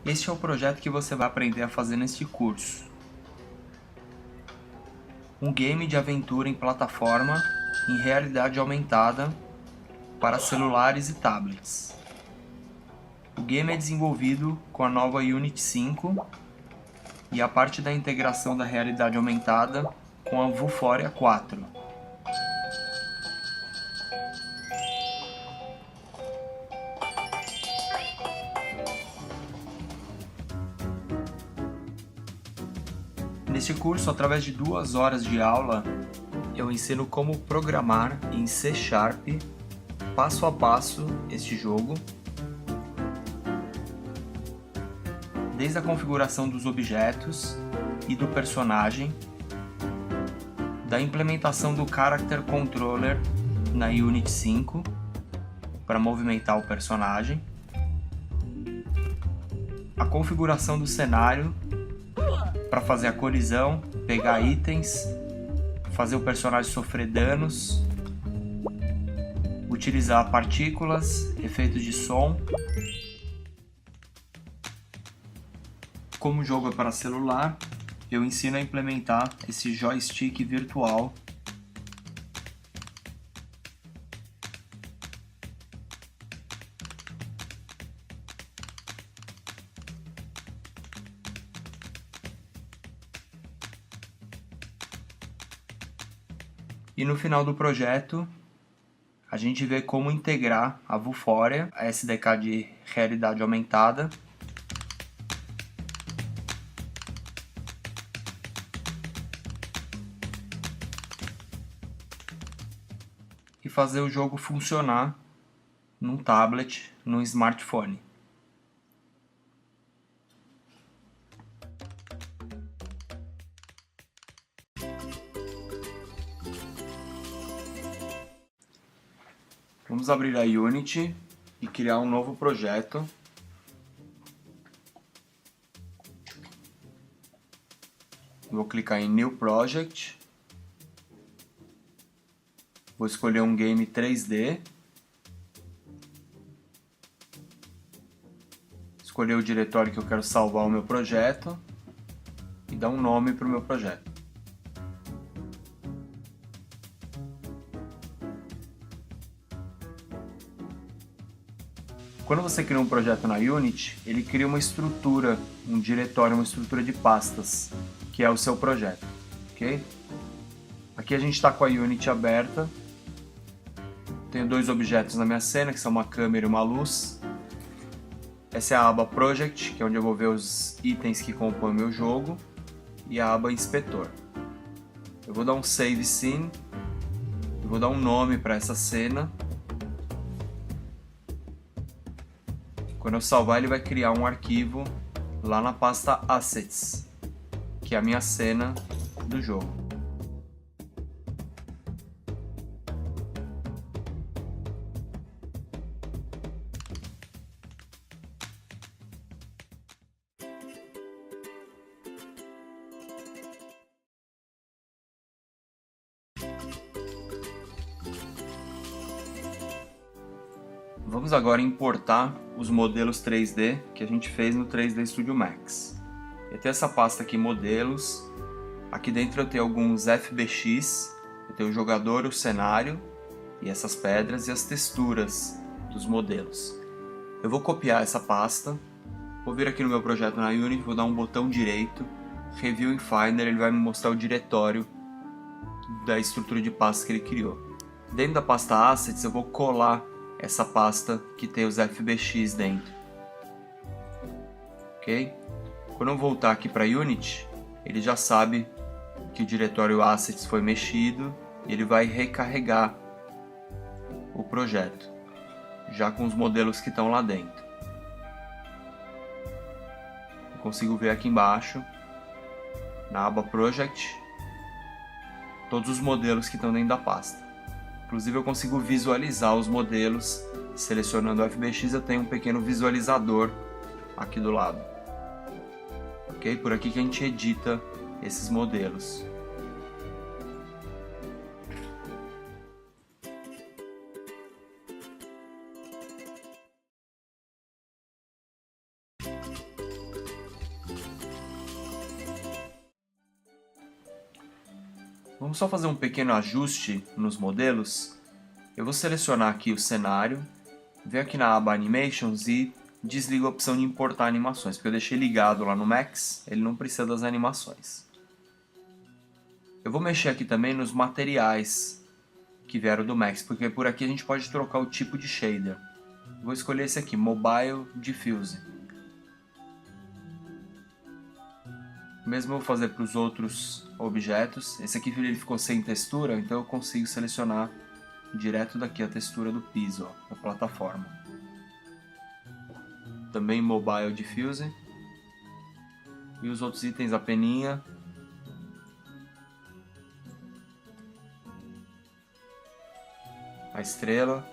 Este é o projeto que você vai aprender a fazer neste curso. Um game de aventura em plataforma em realidade aumentada para celulares e tablets. O game é desenvolvido com a nova Unity 5 e a parte da integração da realidade aumentada com a Vuforia 4. Neste curso, através de 2 horas de aula, eu ensino como programar em C#, passo a passo, este jogo, desde a configuração dos objetos e do personagem, da implementação do Character Controller na Unity 5 para movimentar o personagem, a configuração do cenário para fazer a colisão, pegar itens, fazer o personagem sofrer danos, utilizar partículas, efeitos de som. Como o jogo é para celular, eu ensino a implementar esse joystick virtual . E no final do projeto, a gente vê como integrar a Vuforia, a SDK de realidade aumentada, e fazer o jogo funcionar num tablet, num smartphone. Vamos abrir a Unity e criar um novo projeto. Vou clicar em New Project. Vou escolher um game 3D. Escolher o diretório que eu quero salvar o meu projeto. E dar um nome para o meu projeto. Quando você cria um projeto na Unity, ele cria uma estrutura, um diretório, uma estrutura de pastas, que é o seu projeto, ok? Aqui a gente está com a Unity aberta. Tenho 2 objetos na minha cena, que são uma câmera e uma luz. Essa é a aba Project, que é onde eu vou ver os itens que compõem o meu jogo, e a aba Inspetor. Eu vou dar um Save Scene, eu vou dar um nome para essa cena. Quando eu salvar, ele vai criar um arquivo lá na pasta Assets, que é a minha cena do jogo. Vamos agora importar os modelos 3D que a gente fez no 3D Studio Max. Eu tenho essa pasta aqui, modelos. Aqui dentro eu tenho alguns FBX, eu tenho o jogador, o cenário, e essas pedras e as texturas dos modelos. Eu vou copiar essa pasta, vou vir aqui no meu projeto na Unity, vou dar um botão direito, Review in Finder, ele vai me mostrar o diretório da estrutura de pastas que ele criou. Dentro da pasta Assets eu vou colar essa pasta que tem os FBX dentro. Ok? Quando eu voltar aqui para Unity, ele já sabe que o diretório Assets foi mexido e ele vai recarregar o projeto, já com os modelos que estão lá dentro. Eu consigo ver aqui embaixo, na aba Project, todos os modelos que estão dentro da pasta. Inclusive eu consigo visualizar os modelos, selecionando o FBX eu tenho um pequeno visualizador aqui do lado. Ok? Por aqui que a gente edita esses modelos. Vamos só fazer um pequeno ajuste nos modelos. Eu vou selecionar aqui o cenário, venho aqui na aba Animations e desligo a opção de importar animações, porque eu deixei ligado lá no Max, ele não precisa das animações. Eu vou mexer aqui também nos materiais que vieram do Max, porque por aqui a gente pode trocar o tipo de shader. Vou escolher esse aqui, Mobile Diffuse. Mesmo eu vou fazer para os outros objetos. Esse aqui ele ficou sem textura, então eu consigo selecionar direto daqui a textura do piso, ó, da plataforma. Também Mobile Diffuse. E os outros itens, a peninha. A estrela.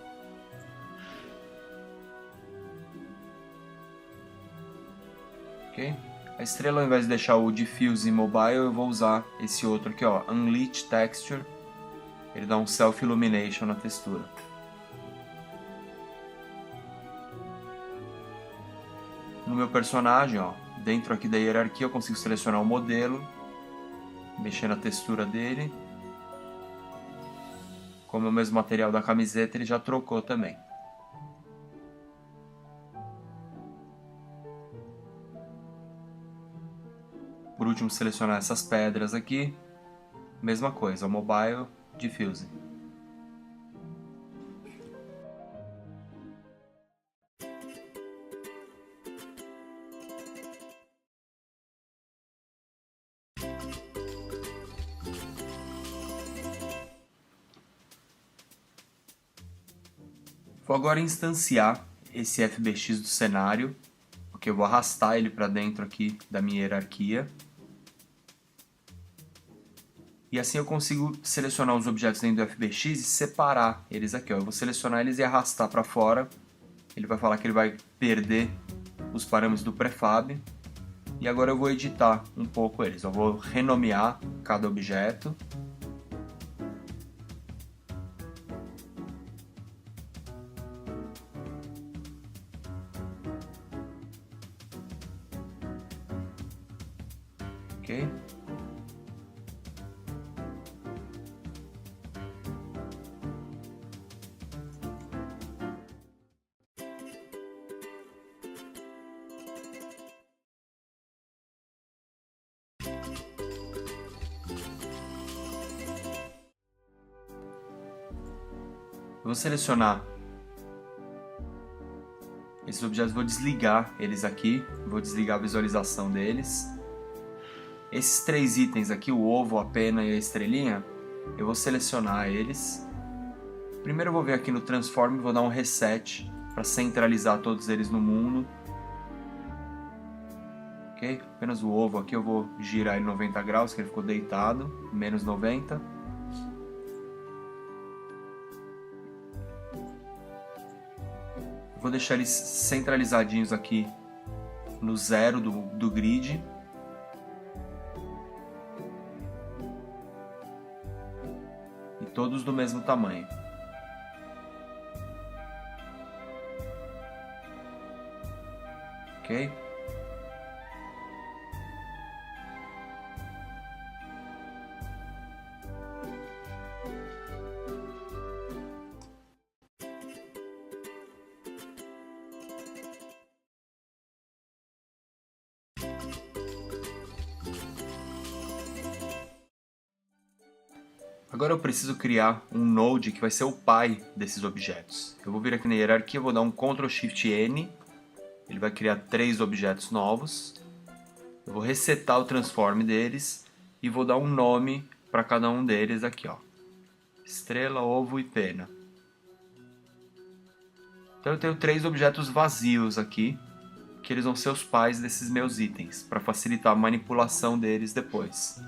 Ok? A estrela, ao invés de deixar o Diffuse Mobile, eu vou usar esse outro aqui, ó, Unlit Texture. Ele dá um Self-Illumination na textura. No meu personagem, ó, dentro aqui da hierarquia, eu consigo selecionar o modelo, mexer na textura dele. Como é o mesmo material da camiseta, ele já trocou também. Por último, selecionar essas pedras aqui. Mesma coisa, Mobile Diffuse. Vou agora instanciar esse FBX do cenário, porque eu vou arrastar ele para dentro aqui da minha hierarquia. E assim eu consigo selecionar os objetos dentro do FBX e separar eles aqui, ó. Eu vou selecionar eles e arrastar para fora. Ele vai falar que ele vai perder os parâmetros do prefab. E agora eu vou editar um pouco eles. Eu vou renomear cada objeto. Ok? Eu vou selecionar esses objetos, vou desligar eles aqui, vou desligar a visualização deles. Esses três itens aqui, o ovo, a pena e a estrelinha, eu vou selecionar eles. Primeiro eu vou vir aqui no Transform e vou dar um reset para centralizar todos eles no mundo. Ok? Apenas o ovo aqui eu vou girar ele 90 graus, que ele ficou deitado, menos 90. Vou deixar eles centralizadinhos aqui no zero do grid. E todos do mesmo tamanho. Ok? Agora eu preciso criar um node que vai ser o pai desses objetos. Eu vou vir aqui na hierarquia, vou dar um Ctrl Shift N, ele vai criar 3 objetos novos. Eu vou resetar o transform deles e vou dar um nome para cada um deles aqui, ó. Estrela, ovo e pena. Então eu tenho 3 objetos vazios aqui, que eles vão ser os pais desses meus itens, para facilitar a manipulação deles depois.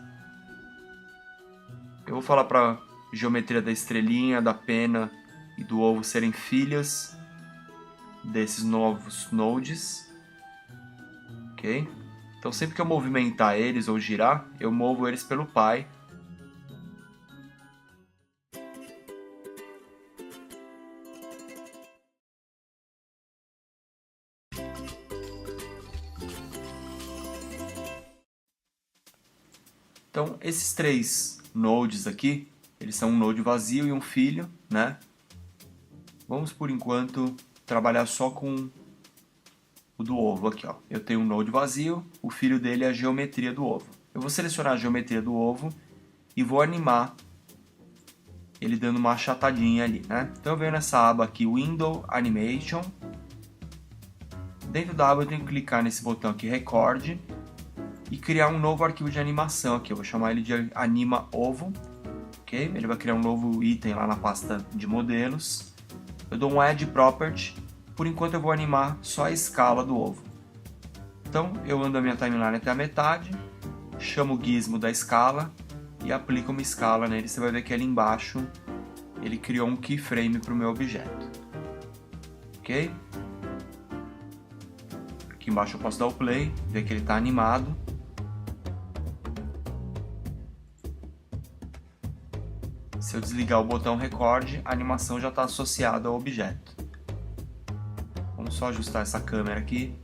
Eu vou falar para a geometria da estrelinha, da pena e do ovo serem filhas desses novos nodes. Ok? Então sempre que eu movimentar eles ou girar, eu movo eles pelo pai. Então esses 3 nodes aqui, eles são um node vazio e um filho, né? Vamos, por enquanto, trabalhar só com o do ovo aqui, ó. Eu tenho um node vazio, o filho dele é a geometria do ovo. Eu vou selecionar a geometria do ovo e vou animar ele dando uma achatadinha ali, né? Então eu venho nessa aba aqui, Window Animation. Dentro da aba eu tenho que clicar nesse botão aqui, Record, e criar um novo arquivo de animação aqui. Eu vou chamar ele de Anima Ovo, ok? Ele vai criar um novo item lá na pasta de modelos. Eu dou um Add Property. Por enquanto eu vou animar só a escala do ovo. Então eu ando a minha timeline até a metade, chamo o gizmo da escala e aplico uma escala nele. Você vai ver que ali embaixo ele criou um keyframe para o meu objeto. Ok? Aqui embaixo eu posso dar o play, ver que ele está animado. Se eu desligar o botão Record, a animação já está associada ao objeto. Vamos só ajustar essa câmera aqui.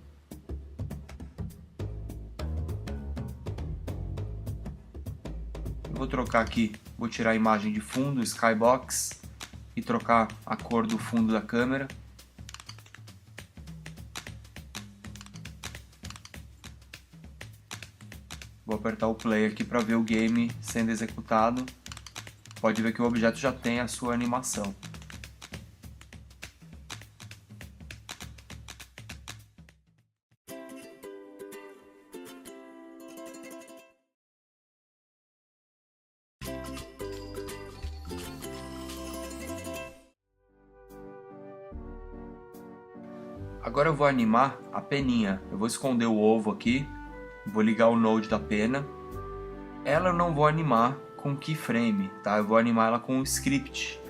Eu vou trocar aqui, vou tirar a imagem de fundo, Skybox, e trocar a cor do fundo da câmera. Vou apertar o play aqui para ver o game sendo executado. Pode ver que o objeto já tem a sua animação. Agora eu vou animar a peninha. Eu vou esconder o ovo aqui, vou ligar o node da pena. Ela eu não vou animar com keyframe, tá? Eu vou animar ela com um script.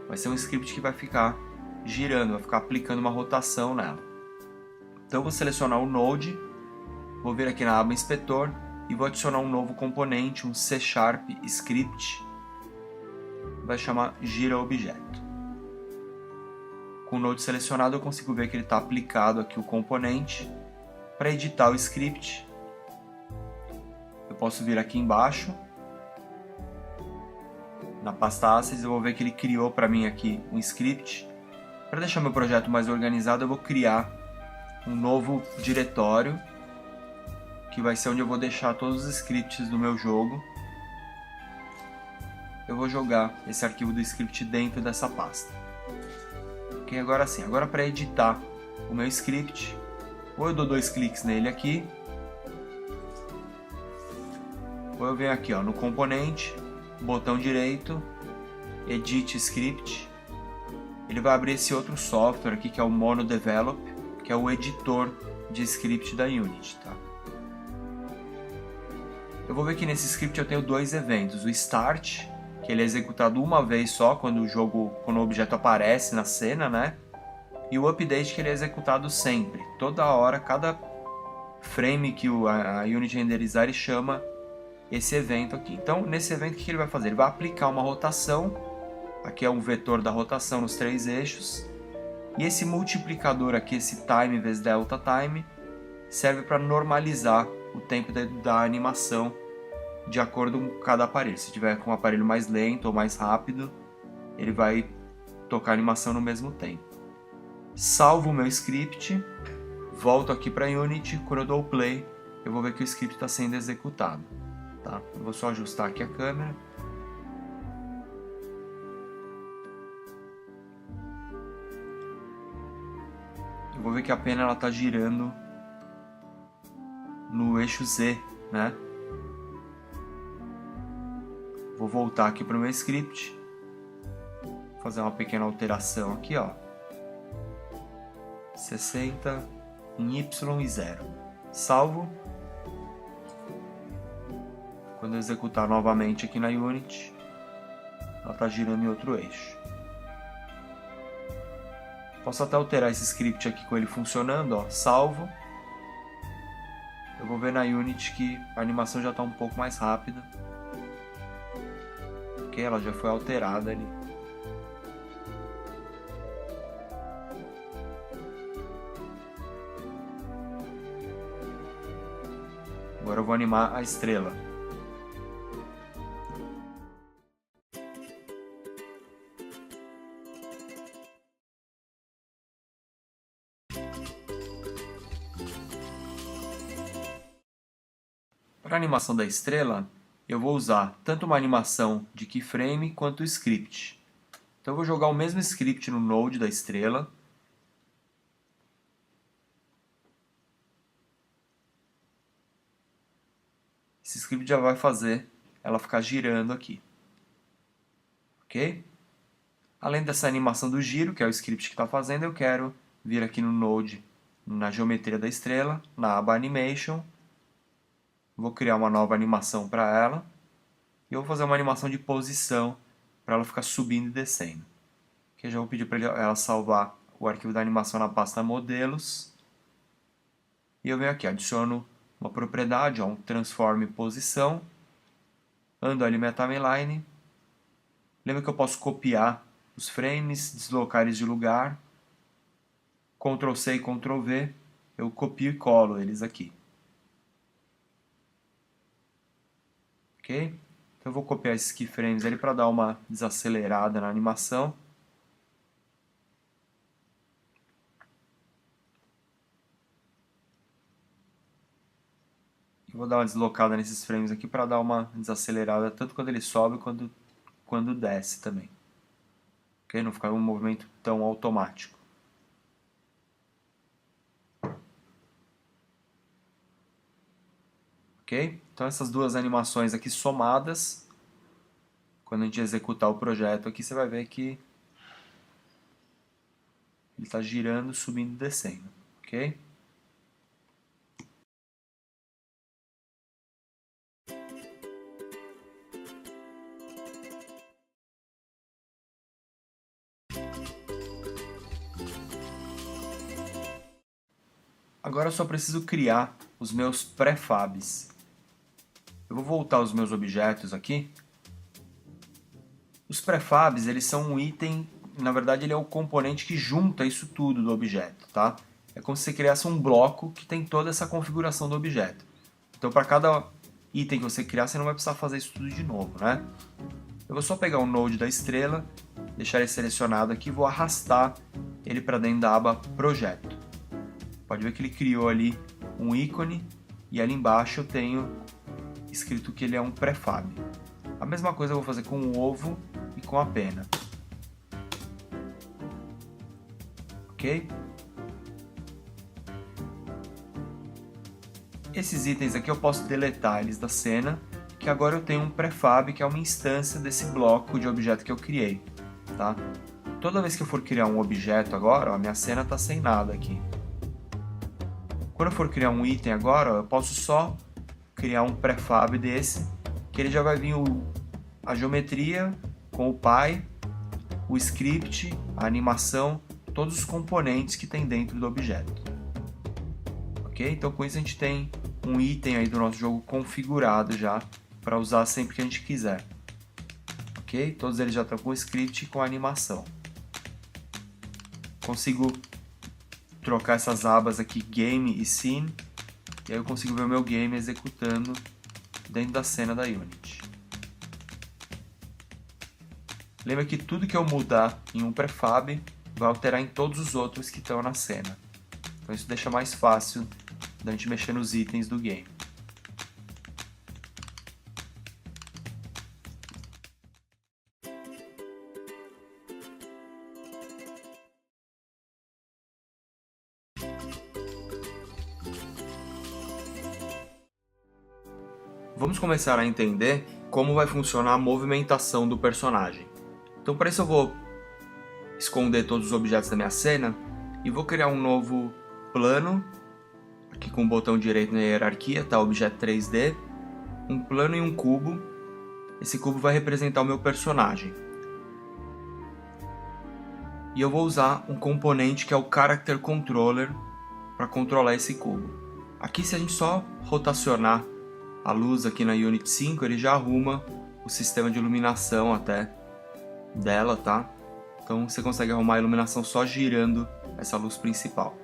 Vai ser um script que vai ficar girando, vai ficar aplicando uma rotação nela. Então eu vou selecionar o node, vou vir aqui na aba inspetor e vou adicionar um novo componente, um C# script. Vai chamar gira objeto. Com o node selecionado eu consigo ver que ele está aplicado aqui o componente. Para editar o script, eu posso vir aqui embaixo, na pasta Assets, eu vou ver que ele criou para mim aqui um script. Para deixar meu projeto mais organizado, eu vou criar um novo diretório, que vai ser onde eu vou deixar todos os scripts do meu jogo. Eu vou jogar esse arquivo do script dentro dessa pasta. Ok, agora sim, agora para editar o meu script, ou eu dou 2 cliques nele aqui, ou eu venho aqui ó, no componente, botão direito, Edit Script. Ele vai abrir esse outro software aqui que é o MonoDevelop, que é o editor de script da Unity, tá? Eu vou ver que nesse script eu tenho 2 eventos, o Start, que ele é executado uma vez só quando o objeto aparece na cena, né? E o Update, que ele é executado sempre, toda hora, cada frame que a Unity renderizar, ele chama esse evento aqui. Então, nesse evento, o que ele vai fazer? Ele vai aplicar uma rotação, aqui é um vetor da rotação nos 3 eixos, e esse multiplicador aqui, esse time vezes delta time, serve para normalizar o tempo da animação de acordo com cada aparelho. Se tiver com um aparelho mais lento ou mais rápido, ele vai tocar a animação no mesmo tempo. Salvo o meu script, volto aqui para a Unity, quando eu dou o play, eu vou ver que o script está sendo executado. Tá? Eu vou só ajustar aqui a câmera. Eu vou ver que a pena está girando no eixo Z, né? Vou voltar aqui para o meu script, fazer uma pequena alteração aqui, ó. 60 em Y e 0. Salvo. Quando eu executar novamente aqui na Unity, ela está girando em outro eixo. Posso até alterar esse script aqui com ele funcionando, ó. Salvo. Eu vou ver na Unity que a animação já está um pouco mais rápida. Ok, ela já foi alterada ali. Agora eu vou animar a estrela. Para a animação da estrela, eu vou usar tanto uma animação de keyframe quanto o script. Então eu vou jogar o mesmo script no node da estrela. Esse script já vai fazer ela ficar girando aqui. Ok? Além dessa animação do giro, que é o script que está fazendo, eu quero vir aqui no node, na geometria da estrela, na aba Animation. Vou criar uma nova animação para ela. E eu vou fazer uma animação de posição para ela ficar subindo e descendo. Aqui eu já vou pedir para ela salvar o arquivo da animação na pasta modelos. E eu venho aqui, adiciono uma propriedade, um transform posição. Ando ali minha timeline. Lembra que eu posso copiar os frames, deslocar eles de lugar. Ctrl C e Ctrl V. Eu copio e colo eles aqui. Ok? Então eu vou copiar esses keyframes ali para dar uma desacelerada na animação. Eu vou dar uma deslocada nesses frames aqui para dar uma desacelerada tanto quando ele sobe quanto quando desce também. Ok? Não ficar um movimento tão automático. Ok? Então essas duas animações aqui somadas, quando a gente executar o projeto aqui, você vai ver que ele está girando, subindo e descendo. Ok? Agora eu só preciso criar os meus prefabs. Eu vou voltar aos meus objetos aqui. Os prefabs, eles são um item, na verdade ele é o componente que junta isso tudo do objeto, tá? É como se você criasse um bloco que tem toda essa configuração do objeto. Então para cada item que você criar, você não vai precisar fazer isso tudo de novo, né? Eu vou só pegar o node da estrela, deixar ele selecionado aqui e vou arrastar ele para dentro da aba projeto. Pode ver que ele criou ali um ícone e ali embaixo eu tenho escrito que ele é um prefab. A mesma coisa eu vou fazer com o ovo e com a pena. Ok? Esses itens aqui eu posso deletar eles da cena, que agora eu tenho um prefab que é uma instância desse bloco de objeto que eu criei. Tá? Toda vez que eu for criar um objeto agora, ó, a minha cena está sem nada aqui. Quando eu for criar um item agora, ó, eu posso só criar um prefab desse, que ele já vai vir a geometria com o pai, o script, a animação, todos os componentes que tem dentro do objeto. Ok? Então com isso a gente tem um item aí do nosso jogo configurado já para usar sempre que a gente quiser. Ok? Todos eles já estão com o script e com a animação. Consigo trocar essas abas aqui, Game e Scene, e aí eu consigo ver o meu game executando dentro da cena da Unity. Lembra que tudo que eu mudar em um prefab vai alterar em todos os outros que estão na cena. Então isso deixa mais fácil da gente mexer nos itens do game. Vamos começar a entender como vai funcionar a movimentação do personagem. Então para isso eu vou esconder todos os objetos da minha cena e vou criar um novo plano, aqui com o botão direito na hierarquia, tá? Objeto 3D, um plano e um cubo. Esse cubo vai representar o meu personagem. E eu vou usar um componente que é o Character Controller para controlar esse cubo. Aqui, se a gente só rotacionar a luz aqui na Unity 5, ele já arruma o sistema de iluminação até dela, tá? Então você consegue arrumar a iluminação só girando essa luz principal.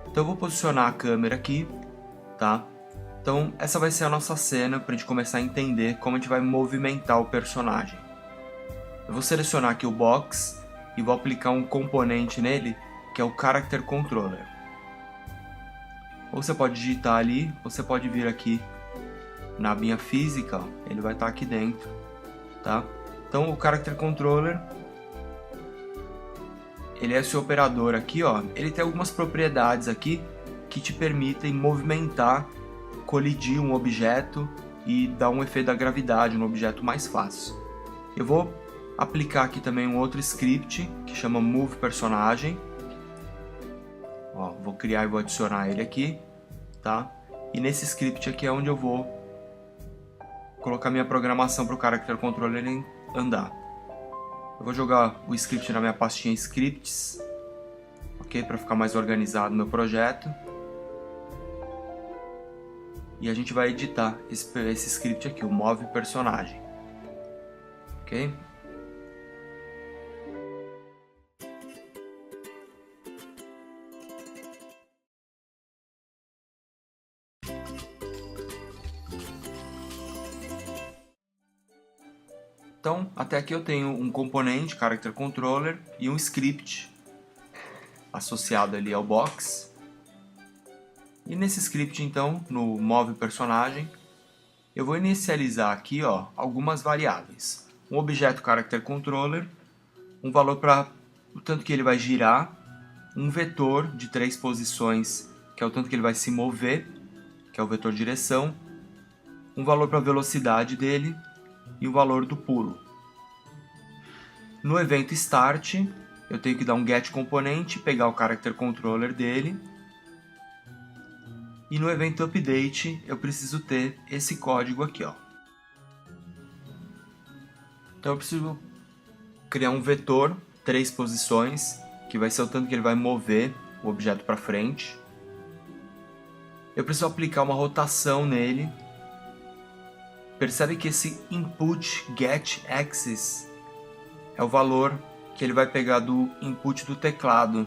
Então eu vou posicionar a câmera aqui, tá? Então essa vai ser a nossa cena para a gente começar a entender como a gente vai movimentar o personagem. Eu vou selecionar aqui o box e vou aplicar um componente nele que é o Character Controller. Ou você pode digitar ali, ou você pode vir aqui na abinha física, ó, ele vai estar aqui dentro, tá? Então o Character Controller, ele é esse operador aqui, ó, ele tem algumas propriedades aqui que te permitem movimentar, colidir um objeto e dar um efeito da gravidade no objeto mais fácil. Eu vou aplicar aqui também um outro script que chama Move Personagem. Ó, vou criar e vou adicionar ele aqui, tá? E nesse script aqui é onde eu vou colocar minha programação para o Character Controller andar. Eu vou jogar o script na minha pastinha Scripts, ok? Para ficar mais organizado no meu projeto. E a gente vai editar esse script aqui, o Move Personagem, ok? Então, até aqui eu tenho um componente, Character Controller, e um script associado ali ao box. E nesse script, então, no Move Personagem, eu vou inicializar aqui, ó, algumas variáveis. Um objeto Character Controller, um valor para o tanto que ele vai girar, um vetor de 3 posições, que é o tanto que ele vai se mover, que é o vetor direção, um valor para a velocidade dele e o valor do pulo. No evento Start, eu tenho que dar um Get Componente, pegar o Character Controller dele. E no evento Update, eu preciso ter esse código aqui, ó. Então eu preciso criar um vetor, 3 posições, que vai ser o tanto que ele vai mover o objeto para frente. Eu preciso aplicar uma rotação nele. Percebe que esse input get axis é o valor que ele vai pegar do input do teclado,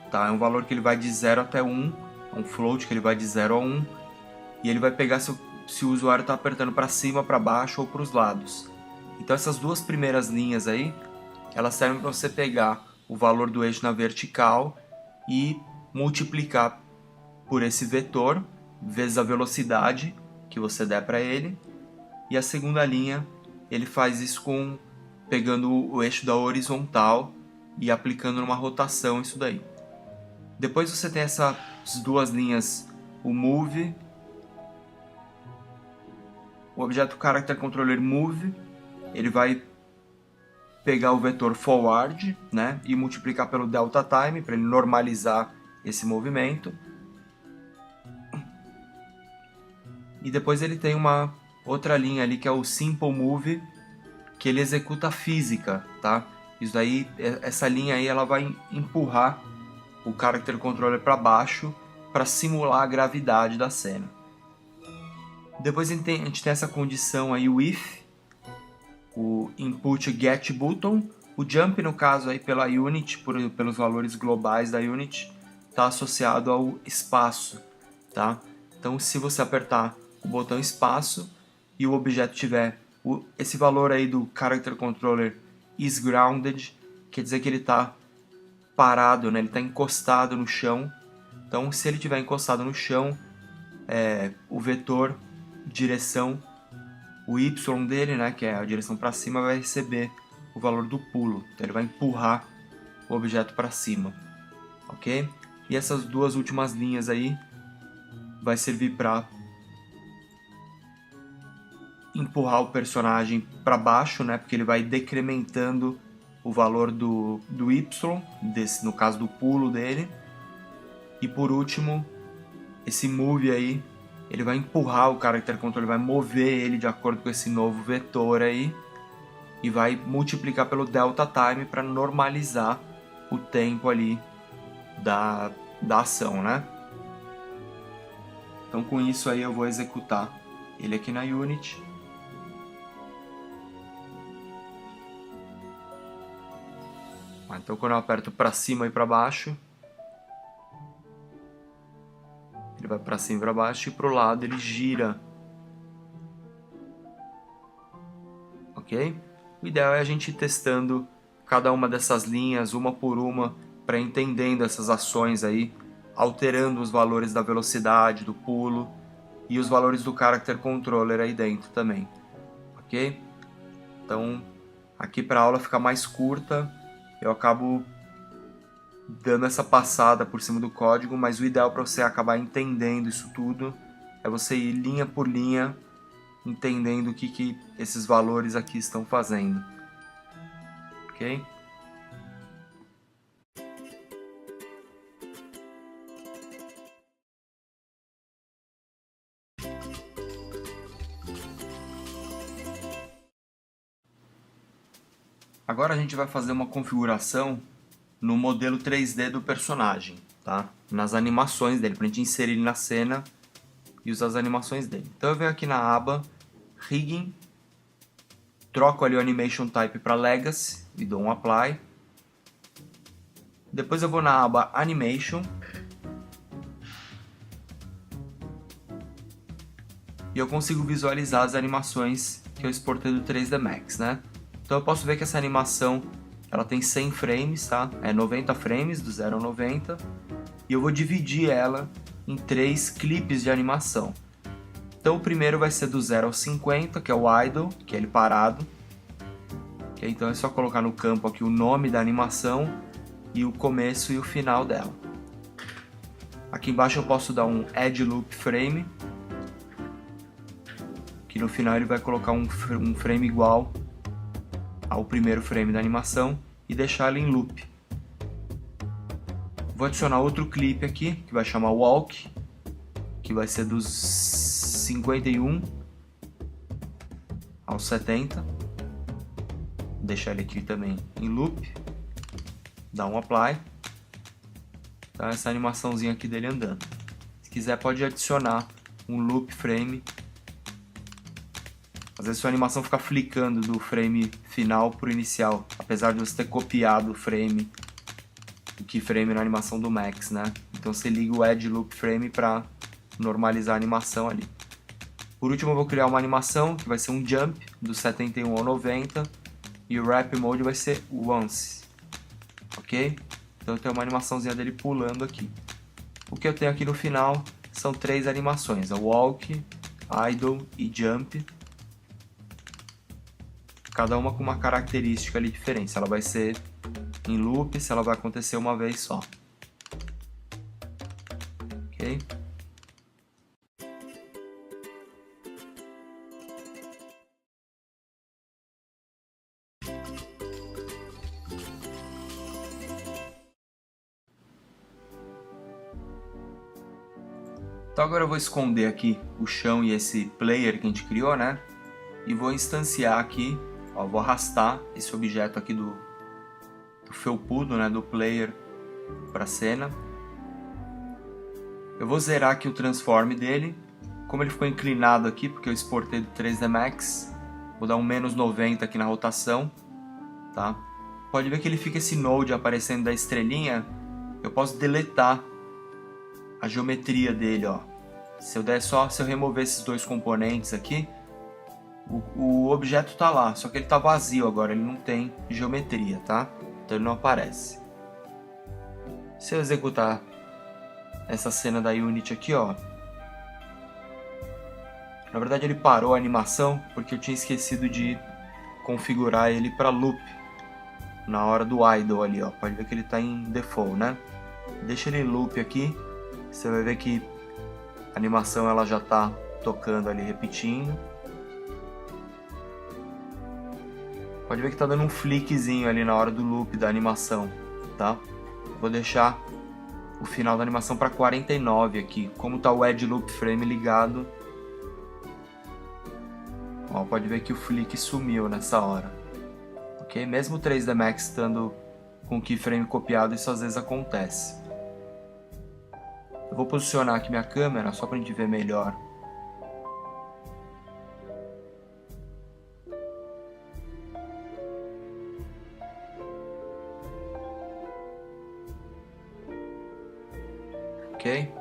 tá? É um valor que ele vai de 0 até 1, é um float que ele vai de 0 a 1, e ele vai pegar se o usuário está apertando para cima, para baixo ou para os lados. Então essas duas primeiras linhas aí, elas servem para você pegar o valor do eixo na vertical e multiplicar por esse vetor, vezes a velocidade que você der para ele. E a segunda linha, ele faz isso pegando o eixo da horizontal e aplicando numa rotação isso daí. Depois você tem essas duas linhas, o Move, o objeto Character Controller Move, ele vai pegar o vetor forward, né, e multiplicar pelo delta time para ele normalizar esse movimento. E depois ele tem uma outra linha ali que é o Simple Move, que ele executa a física, tá? Isso aí, essa linha aí, ela vai empurrar o Character Controller para baixo para simular a gravidade da cena. Depois a gente tem essa condição aí, o if, o input get button, o jump no caso aí pela unit, pelos valores globais da unit, está associado ao espaço, tá? Então se você apertar o botão espaço e o objeto tiver esse valor aí do Character Controller is grounded, quer dizer que ele está parado, né? Ele está encostado no chão. Então se ele estiver encostado no chão, o vetor direção, o y dele, né, que é a direção para cima, vai receber o valor do pulo. Então ele vai empurrar o objeto para cima, ok? E essas duas últimas linhas aí vai servir para empurrar o personagem para baixo, né, porque ele vai decrementando o valor do y, no caso do pulo dele. E por último, esse move aí, ele vai empurrar o Character Controller, vai mover ele de acordo com esse novo vetor aí e vai multiplicar pelo delta time para normalizar o tempo ali da ação, né? Então com isso aí eu vou executar ele aqui na Unity. Então quando eu aperto para cima e para baixo, ele vai para cima e para baixo, e para o lado ele gira. Ok? O ideal é a gente ir testando cada uma dessas linhas, uma por uma, para entendendo essas ações aí, alterando os valores da velocidade, do pulo, e os valores do Character Controller aí dentro também, ok? Então, aqui para a aula ficar mais curta, eu acabo dando essa passada por cima do código, mas o ideal para você acabar entendendo isso tudo é você ir linha por linha, entendendo o que esses valores aqui estão fazendo, ok? Agora a gente vai fazer uma configuração no modelo 3D do personagem, tá? Nas animações dele, para a gente inserir ele na cena e usar as animações dele. Então eu venho aqui na aba Rigging, troco ali o Animation Type para Legacy e dou um Apply. Depois eu vou na aba Animation e eu consigo visualizar as animações que eu exportei do 3D Max, né? Então eu posso ver que essa animação ela tem 100 frames, tá? É 90 frames, do 0 ao 90. E eu vou dividir ela em 3 clipes de animação. Então o primeiro vai ser do 0 ao 50, que é o idle, que é ele parado. Okay? Então é só colocar no campo aqui o nome da animação e o começo e o final dela. Aqui embaixo eu posso dar um Add Loop Frame, que no final ele vai colocar um frame igual ao primeiro frame da animação e deixar ele em loop. Vou adicionar outro clipe aqui, que vai chamar Walk, que vai ser dos 51 aos 70. Deixar ele aqui também em loop. Dá um Apply. Tá, essa animaçãozinha aqui dele andando. Se quiser pode adicionar um loop frame. Às vezes sua animação fica flicando do frame final para o inicial, apesar de você ter copiado o frame, o keyframe na animação do Max, né? Então você liga o Add Loop Frame para normalizar a animação ali. Por último eu vou criar uma animação que vai ser um Jump do 71 ao 90 e o Wrap Mode vai ser Once, ok? Então eu tenho uma animaçãozinha dele pulando aqui. O que eu tenho aqui no final são 3 animações, a Walk, Idle e Jump. Cada uma com uma característica ali diferente, se ela vai ser em loop, se ela vai acontecer uma vez só. Ok? Então agora eu vou esconder aqui o chão e esse player que a gente criou, né? E vou instanciar aqui, ó, vou arrastar esse objeto aqui do felpudo, né, do player para a cena. Eu vou zerar aqui o transform dele. Como ele ficou inclinado aqui, porque eu exportei do 3D Max, vou dar um menos 90 aqui na rotação, tá? Pode ver que ele fica esse node aparecendo da estrelinha. Eu posso deletar a geometria dele, ó. Se eu remover esses dois componentes aqui, o objeto tá lá, só que ele tá vazio agora, ele não tem geometria, tá? Então ele não aparece. Se eu executar essa cena da Unity aqui, ó, na verdade ele parou a animação porque eu tinha esquecido de configurar ele para loop na hora do idle ali, ó. Pode ver que ele tá em default, né? Deixa ele em loop aqui, você vai ver que a animação ela já tá tocando ali, repetindo. Pode ver que tá dando um flickzinho ali na hora do loop da animação, tá? Vou deixar o final da animação para 49 aqui. Como tá o Add Loop Frame ligado, ó, pode ver que o flick sumiu nessa hora. Ok? Mesmo o 3D Max estando com o keyframe copiado, isso às vezes acontece. Eu vou posicionar aqui minha câmera só para a gente ver melhor. Ok?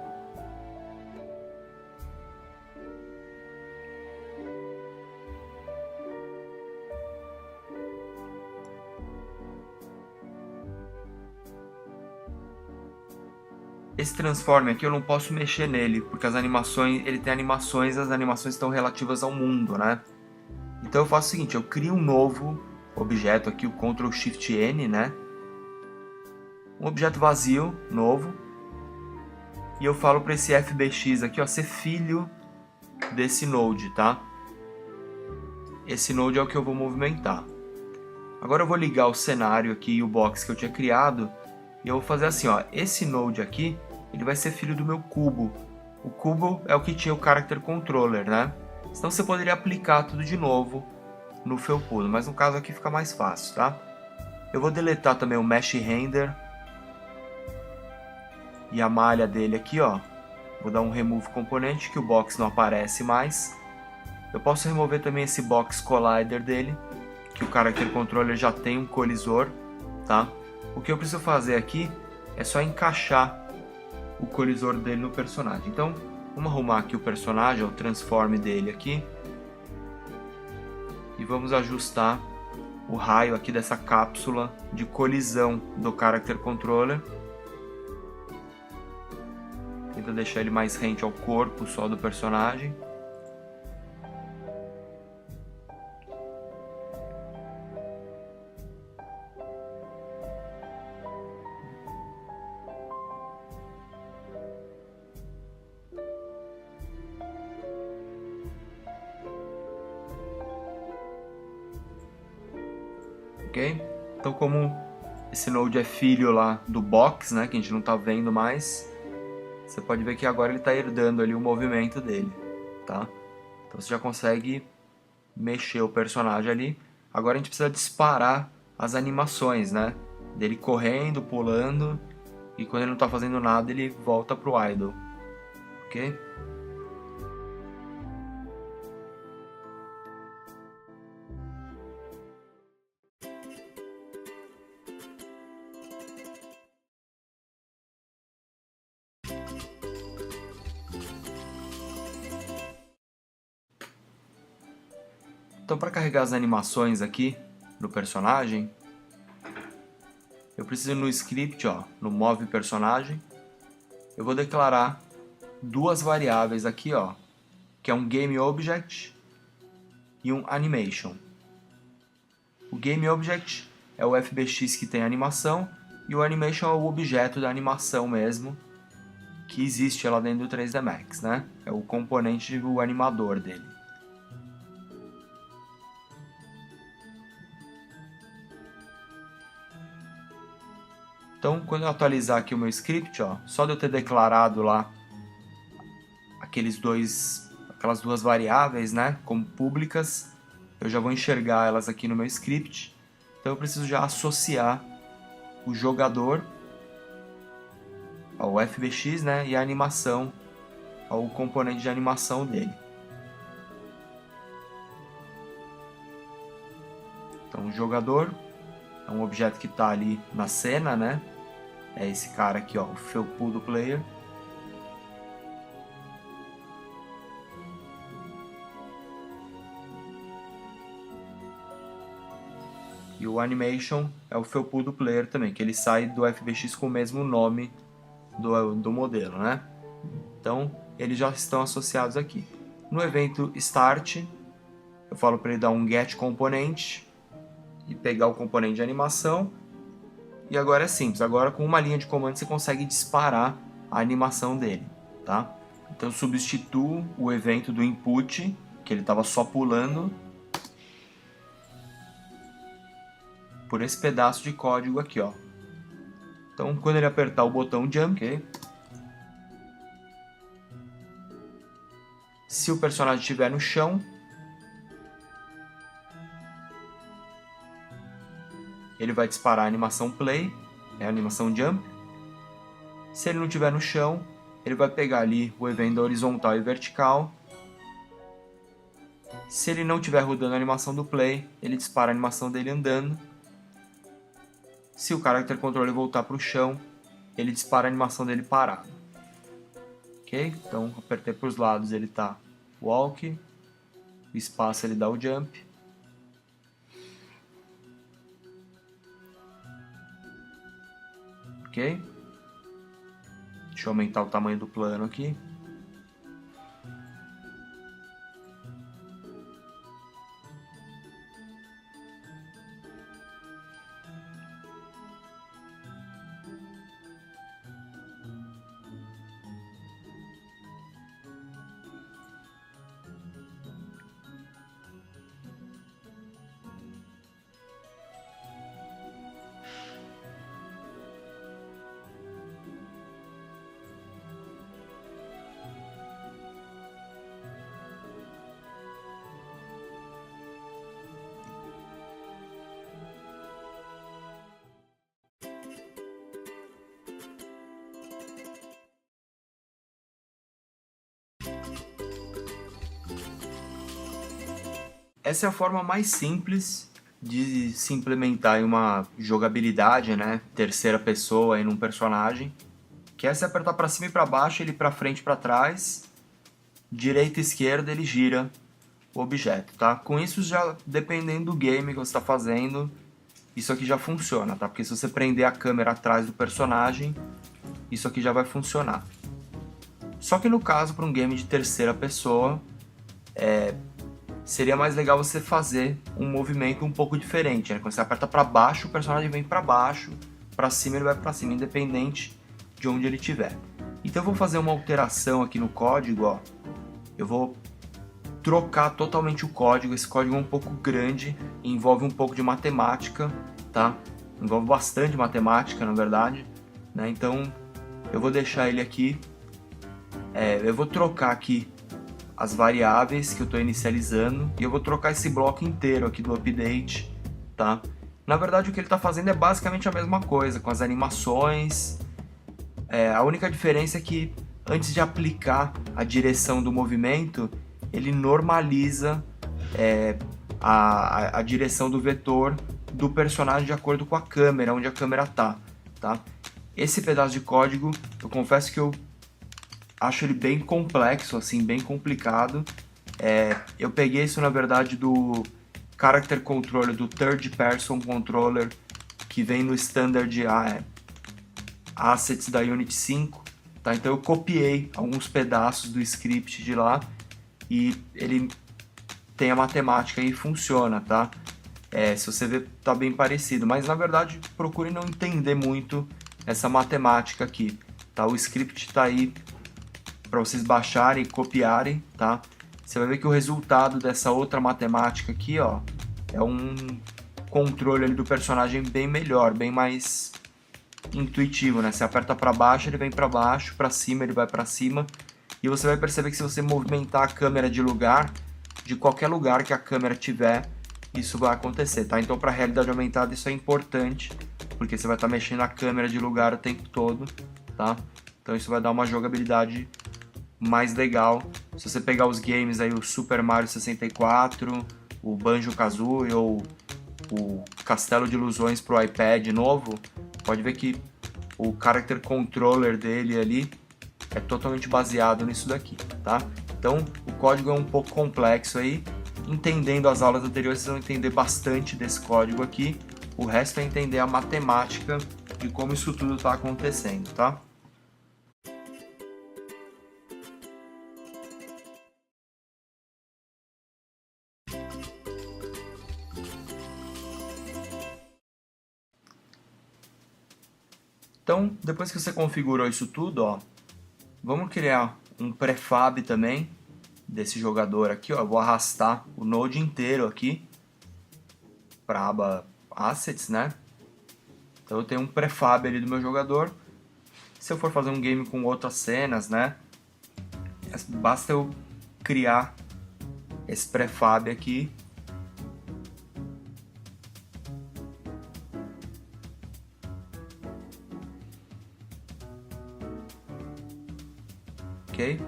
Esse transform aqui eu não posso mexer nele, porque as animações, ele tem animações, as animações estão relativas ao mundo, né? Então eu faço o seguinte, eu crio um novo objeto aqui, o Ctrl Shift N, né? Um objeto vazio, novo. E eu falo para esse FBX aqui, ó, ser filho desse node, tá? Esse node é o que eu vou movimentar. Agora eu vou ligar o cenário aqui e o box que eu tinha criado. E eu vou fazer assim, ó, esse node aqui, ele vai ser filho do meu cubo. O cubo é o que tinha o Character Controller, né? Então você poderia aplicar tudo de novo no felpudo, mas no caso aqui fica mais fácil, tá? Eu vou deletar também o Mesh Render e a malha dele aqui, ó. Vou dar um Remove Componente, que o box não aparece mais. Eu posso remover também esse Box Collider dele, que o Character Controller já tem um colisor, tá? O que eu preciso fazer aqui é só encaixar o colisor dele no personagem. Então, vamos arrumar aqui o personagem, o transform dele aqui. E vamos ajustar o raio aqui dessa cápsula de colisão do Character Controller. Tenta deixar ele mais rente ao corpo só do personagem. Ok? Então, como esse node é filho lá do box, né, que a gente não está vendo mais, você pode ver que agora ele está herdando ali o movimento dele, tá? Então você já consegue mexer o personagem ali. Agora a gente precisa disparar as animações, né? Dele correndo, pulando, e quando ele não está fazendo nada ele volta pro idle, ok? Então, para carregar as animações aqui do personagem, eu preciso ir no script, ó, no move personagem. Eu vou declarar duas variáveis aqui, ó, que é um game object e um animation. O game object é o FBX que tem animação e o animation é o objeto da animação mesmo, que existe lá dentro do 3D Max, né? É o componente do animador dele. Então, quando eu atualizar aqui o meu script, ó, só de eu ter declarado lá aquelas duas variáveis, né, como públicas, eu já vou enxergar elas aqui no meu script. Então eu preciso já associar o jogador ao FBX, né, e a animação ao componente de animação dele. Então o jogador é um objeto que está ali na cena, né? É esse cara aqui, ó, o felpudo player. E o animation é o felpudo player também, que ele sai do FBX com o mesmo nome do modelo, né? Então, eles já estão associados aqui. No evento start, eu falo para ele dar um get componente e pegar o componente de animação. E agora é simples, agora com uma linha de comando você consegue disparar a animação dele, tá? Então eu substituo o evento do input, que ele estava só pulando, por esse pedaço de código aqui, ó. Então quando ele apertar o botão jump, okay, se o personagem estiver no chão, ele vai disparar a animação play, é a animação jump. Se ele não estiver no chão, ele vai pegar ali o evento horizontal e vertical. Se ele não estiver rodando a animação do play, ele dispara a animação dele andando. Se o Character Controller voltar para o chão, ele dispara a animação dele parado. Ok? Então, apertei para os lados, ele está walk. O espaço ele dá o jump. Ok? Deixa eu aumentar o tamanho do plano aqui. Essa é a forma mais simples de se implementar em uma jogabilidade, né, terceira pessoa em um personagem, que é se apertar para cima e para baixo, ele para frente e para trás, direita e esquerda, ele gira o objeto, tá? Com isso, já dependendo do game que você está fazendo, isso aqui já funciona, tá? Porque se você prender a câmera atrás do personagem, isso aqui já vai funcionar. Só que no caso, para um game de terceira pessoa, seria mais legal você fazer um movimento um pouco diferente, né? Quando você aperta para baixo, o personagem vem para baixo, para cima ele vai para cima, independente de onde ele estiver. Então eu vou fazer uma alteração aqui no código, ó. Eu vou trocar totalmente o código. Esse código é um pouco grande e envolve um pouco de matemática, tá? Envolve bastante matemática, na verdade, né? Então eu vou deixar ele aqui. Eu vou trocar aqui as variáveis que eu estou inicializando e eu vou trocar esse bloco inteiro aqui do update, tá? Na verdade o que ele está fazendo é basicamente a mesma coisa, com as animações. A única diferença é que antes de aplicar a direção do movimento, ele normaliza a direção do vetor do personagem de acordo com a câmera, onde a câmera tá? Esse pedaço de código, eu confesso que eu acho ele bem complexo, assim, bem complicado. Eu peguei isso, na verdade, do Character Controller, do Third Person Controller, que vem no Standard Assets da Unity 5. Tá? Então eu copiei alguns pedaços do script de lá e ele tem a matemática e funciona, tá? Se você ver, tá bem parecido, mas na verdade procure não entender muito essa matemática aqui, tá? O script tá aí para vocês baixarem e copiarem, tá? Você vai ver que o resultado dessa outra matemática aqui, ó, é um controle ali do personagem bem melhor, bem mais intuitivo, né? Você aperta para baixo, ele vem para baixo, para cima, ele vai para cima, e você vai perceber que se você movimentar a câmera de lugar, de qualquer lugar que a câmera tiver, isso vai acontecer, tá? Então, para a realidade aumentada, isso é importante, porque você vai estar mexendo a câmera de lugar o tempo todo, tá? Então, isso vai dar uma jogabilidade mais legal. Se você pegar os games aí, o Super Mario 64, o Banjo-Kazooie ou o Castelo de Ilusões pro iPad novo, pode ver que o Character Controller dele ali é totalmente baseado nisso daqui, tá? Então, o código é um pouco complexo aí. Entendendo as aulas anteriores, vocês vão entender bastante desse código aqui. O resto é entender a matemática de como isso tudo está acontecendo, tá? Então, depois que você configurou isso tudo, ó, vamos criar um prefab também desse jogador aqui, ó. Eu vou arrastar o Node inteiro aqui para a aba Assets, né? Então eu tenho um prefab ali do meu jogador. Se eu for fazer um game com outras cenas, né? Basta eu criar esse prefab aqui. Ok?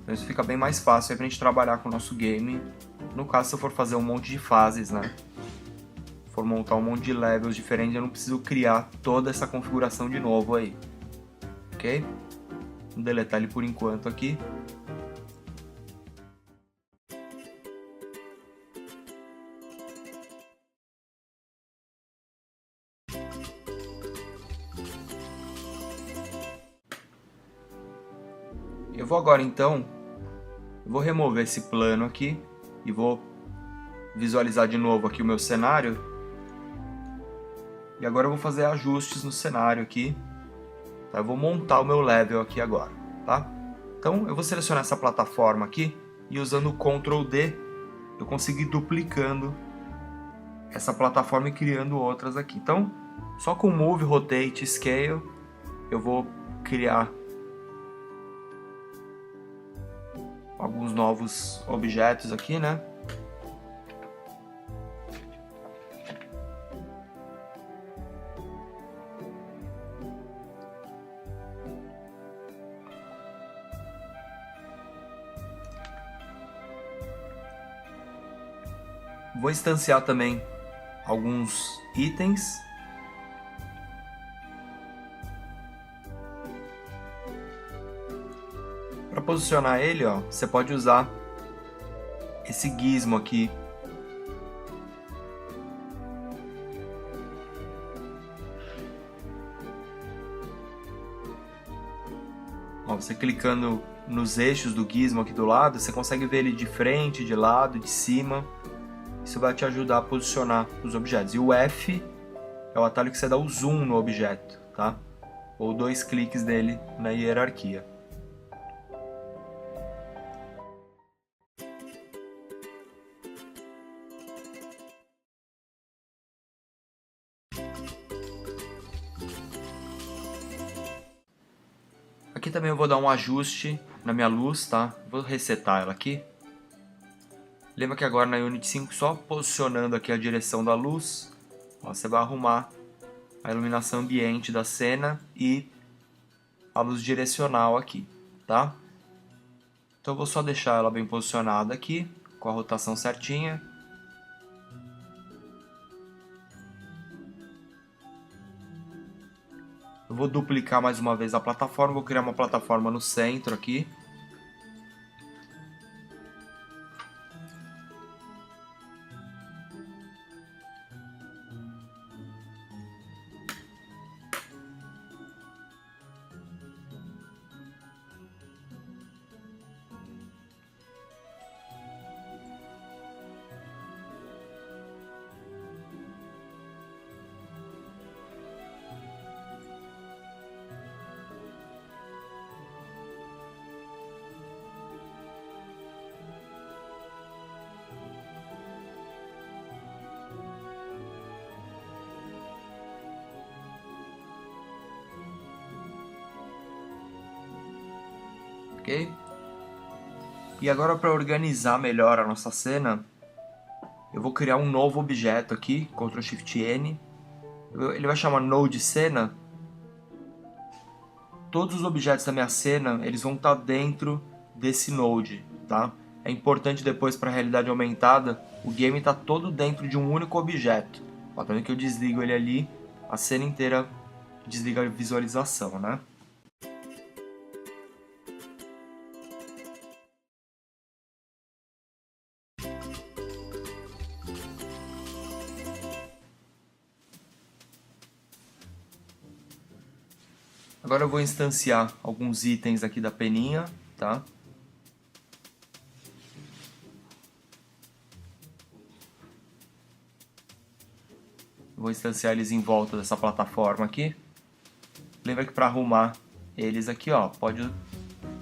Então isso fica bem mais fácil aí pra gente trabalhar com o nosso game. No caso, se eu for fazer um monte de fases, né? For montar um monte de levels diferentes, eu não preciso criar toda essa configuração de novo aí. Ok? Vou deletar ele por enquanto aqui. Eu vou agora então, vou remover esse plano aqui e vou visualizar de novo aqui o meu cenário. E agora eu vou fazer ajustes no cenário aqui. Tá? Eu vou montar o meu level aqui agora, tá? Então eu vou selecionar essa plataforma aqui e usando o Ctrl D eu consigo ir duplicando essa plataforma e criando outras aqui. Então só com Move, Rotate, Scale eu vou criar alguns novos objetos aqui, né? Vou instanciar também alguns itens. Para posicionar ele, ó, você pode usar esse gizmo aqui. Ó, você clicando nos eixos do gizmo aqui do lado, você consegue ver ele de frente, de lado, de cima. Isso vai te ajudar a posicionar os objetos. E o F é o atalho que você dá o zoom no objeto, tá? Ou 2 cliques dele na hierarquia. Aqui também eu vou dar um ajuste na minha luz, tá? Vou resetar ela aqui. Lembra que agora na Unity 5, só posicionando aqui a direção da luz, ó, você vai arrumar a iluminação ambiente da cena e a luz direcional aqui, tá? Então eu vou só deixar ela bem posicionada aqui, com a rotação certinha. Eu vou duplicar mais uma vez a plataforma, vou criar uma plataforma no centro aqui. Ok? E agora, para organizar melhor a nossa cena, eu vou criar um novo objeto aqui, Ctrl Shift N. Ele vai chamar Node Cena. Todos os objetos da minha cena, eles vão estar dentro desse node, tá? É importante depois para a realidade aumentada, o game está todo dentro de um único objeto. Ó, tá vendo que eu desligo ele ali, a cena inteira desliga a visualização, né? Agora eu vou instanciar alguns itens aqui da peninha, tá? Vou instanciar eles em volta dessa plataforma aqui. Lembra que para arrumar eles aqui, ó, pode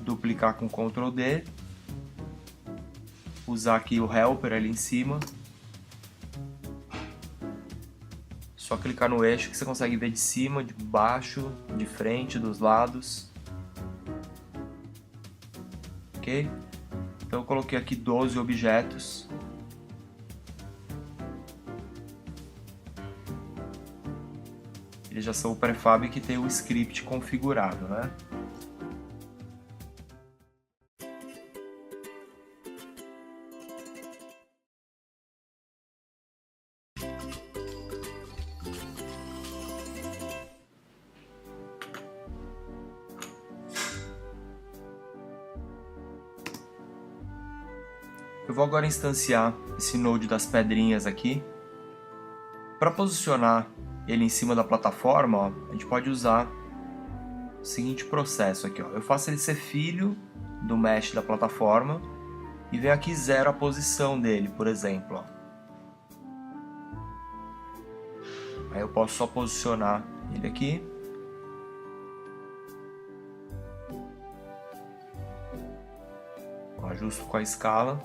duplicar com Ctrl D, usar aqui o Helper ali em cima. Só clicar no eixo que você consegue ver de cima, de baixo, de frente, dos lados. Ok? Então eu coloquei aqui 12 objetos. Eles já são o prefab que tem o script configurado, né? Eu vou agora instanciar esse node das pedrinhas aqui. Para posicionar ele em cima da plataforma, ó, a gente pode usar o seguinte processo aqui. Ó. Eu faço ele ser filho do mesh da plataforma e venho aqui zero a posição dele, por exemplo. Ó. Aí eu posso só posicionar ele aqui. Ajusto com a escala.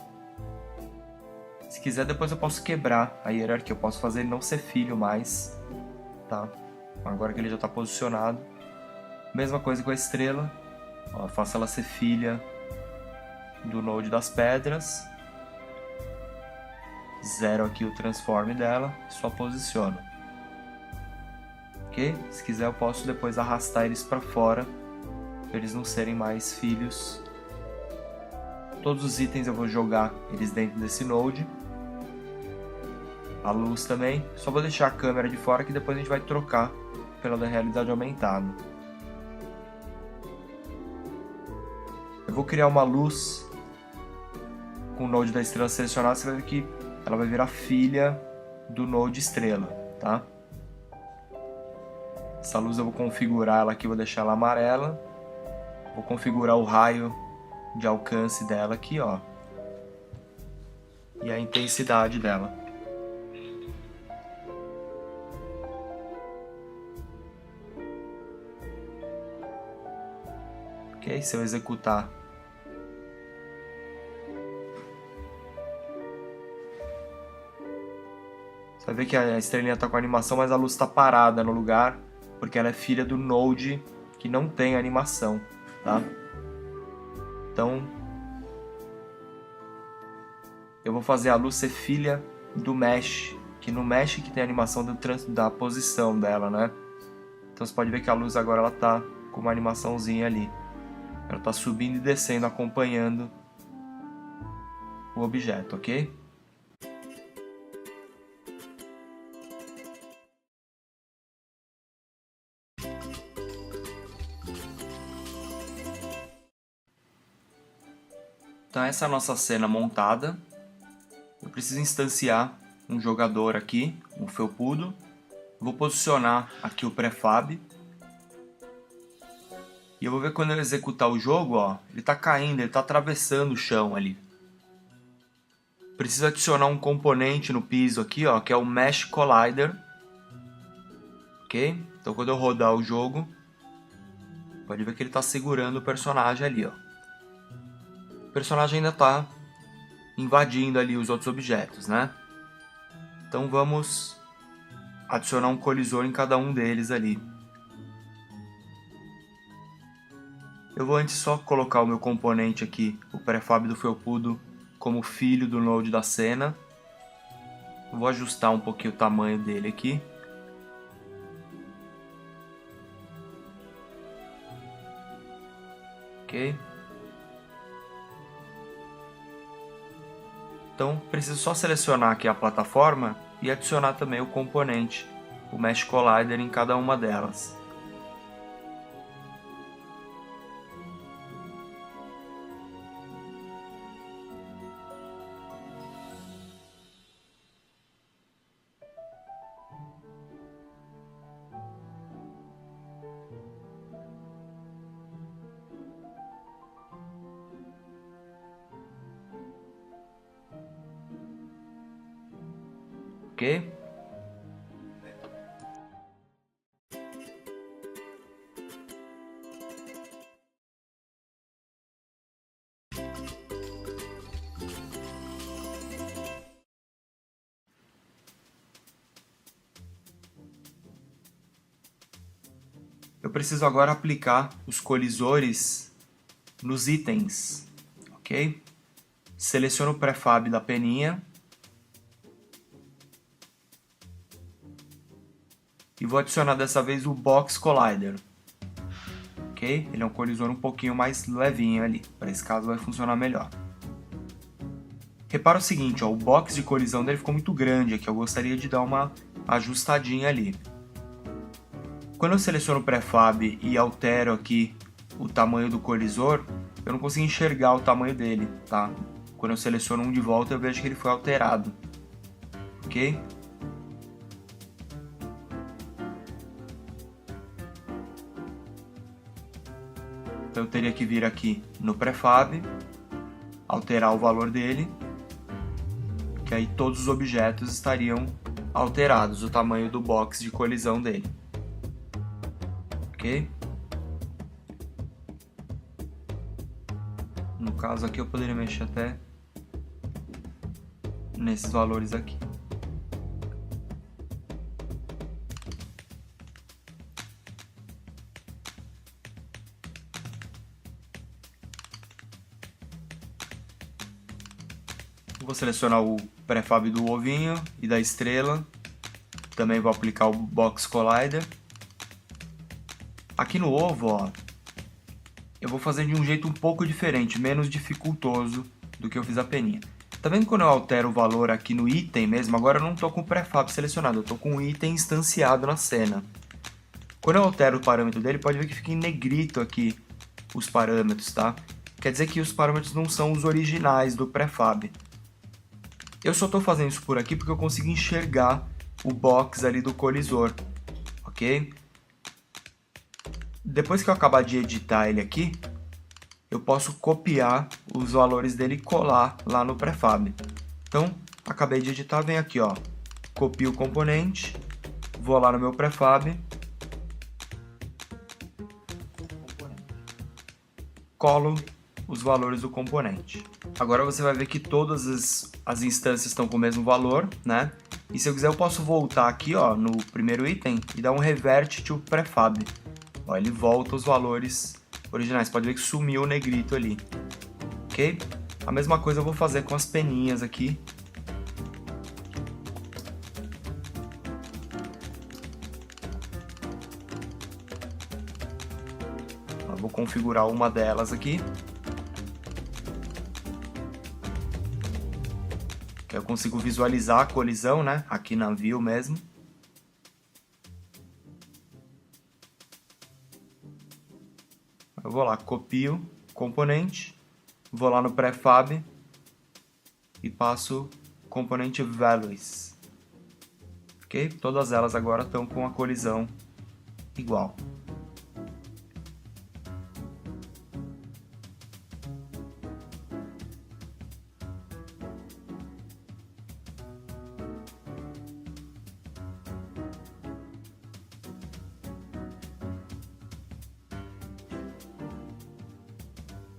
Se quiser, depois eu posso quebrar a hierarquia. Eu posso fazer ele não ser filho mais, tá? Agora que ele já está posicionado. Mesma coisa com a estrela. Ó, eu faço ela ser filha do node das pedras. Zero aqui o transform dela. Só posiciono. Ok? Se quiser, eu posso depois arrastar eles para fora, para eles não serem mais filhos. Todos os itens eu vou jogar eles dentro desse node. A luz também. Só vou deixar a câmera de fora que depois a gente vai trocar pela da realidade aumentada. Eu vou criar uma luz com o node da estrela selecionado. Você vai ver que ela vai virar filha do node estrela, tá? Essa luz eu vou configurar ela aqui, vou deixar ela amarela. Vou configurar o raio de alcance dela aqui, ó. E a intensidade dela. Ok, se eu executar. Você vai ver que a estrelinha está com a animação, mas a luz está parada no lugar, porque ela é filha do node que não tem animação, tá? Então, eu vou fazer a luz ser filha do mesh, que no mesh que tem a animação da posição dela, né? Então você pode ver que a luz agora ela tá com uma animaçãozinha ali. Ela tá subindo e descendo, acompanhando o objeto, ok? Então essa é a nossa cena montada. Eu preciso instanciar um jogador aqui, um felpudo. Vou posicionar aqui o prefab. E eu vou ver quando eu executar o jogo, ó, ele está caindo, ele está atravessando o chão ali. Preciso adicionar um componente no piso aqui, ó, que é o Mesh Collider. Ok? Então quando eu rodar o jogo, pode ver que ele está segurando o personagem ali, ó. O personagem ainda está invadindo ali os outros objetos, né? Então vamos adicionar um colisor em cada um deles ali. Eu vou antes só colocar o meu componente aqui, o prefab do felpudo, como filho do node da cena. Vou ajustar um pouquinho o tamanho dele aqui. Ok. Então preciso só selecionar aqui a plataforma e adicionar também o componente, o Mesh Collider, em cada uma delas. Ok? Eu preciso agora aplicar os colisores nos itens, ok? Seleciono o prefab da peninha e vou adicionar dessa vez o Box Collider, ok? Ele é um colisor um pouquinho mais levinho ali, para esse caso vai funcionar melhor. Repara o seguinte, ó, o box de colisão dele ficou muito grande aqui, eu gostaria de dar uma ajustadinha ali. Quando eu seleciono o prefab e altero aqui o tamanho do colisor, eu não consigo enxergar o tamanho dele, tá? Quando eu seleciono um de volta, eu vejo que ele foi alterado, ok? Então eu teria que vir aqui no prefab, alterar o valor dele, que aí todos os objetos estariam alterados, o tamanho do box de colisão dele. Ok? No caso aqui eu poderia mexer até nesses valores aqui. Vou selecionar o prefab do ovinho e da estrela. Também vou aplicar o Box Collider. Aqui no ovo, ó, eu vou fazer de um jeito um pouco diferente, menos dificultoso do que eu fiz a peninha. Tá vendo quando eu altero o valor aqui no item mesmo? Agora eu não estou com o prefab selecionado, eu estou com o item instanciado na cena. Quando eu altero o parâmetro dele, pode ver que fica em negrito aqui os parâmetros, tá? Quer dizer que os parâmetros não são os originais do prefab. Eu só estou fazendo isso por aqui porque eu consigo enxergar o box ali do colisor, ok? Depois que eu acabar de editar ele aqui, eu posso copiar os valores dele e colar lá no prefab. Então, acabei de editar, vem aqui, ó, copio o componente, vou lá no meu prefab, colo os valores do componente. Agora você vai ver que todas as instâncias estão com o mesmo valor, né? E se eu quiser eu posso voltar aqui, ó, no primeiro item e dar um revert to prefab. Ó, ele volta os valores originais. Pode ver que sumiu o negrito ali. Ok? A mesma coisa eu vou fazer com as peninhas aqui. Eu vou configurar uma delas aqui. Que eu consigo visualizar a colisão, né? Aqui na view mesmo. Eu vou lá, copio componente, vou lá no prefab e passo componente values. Ok? Todas elas agora estão com a colisão igual.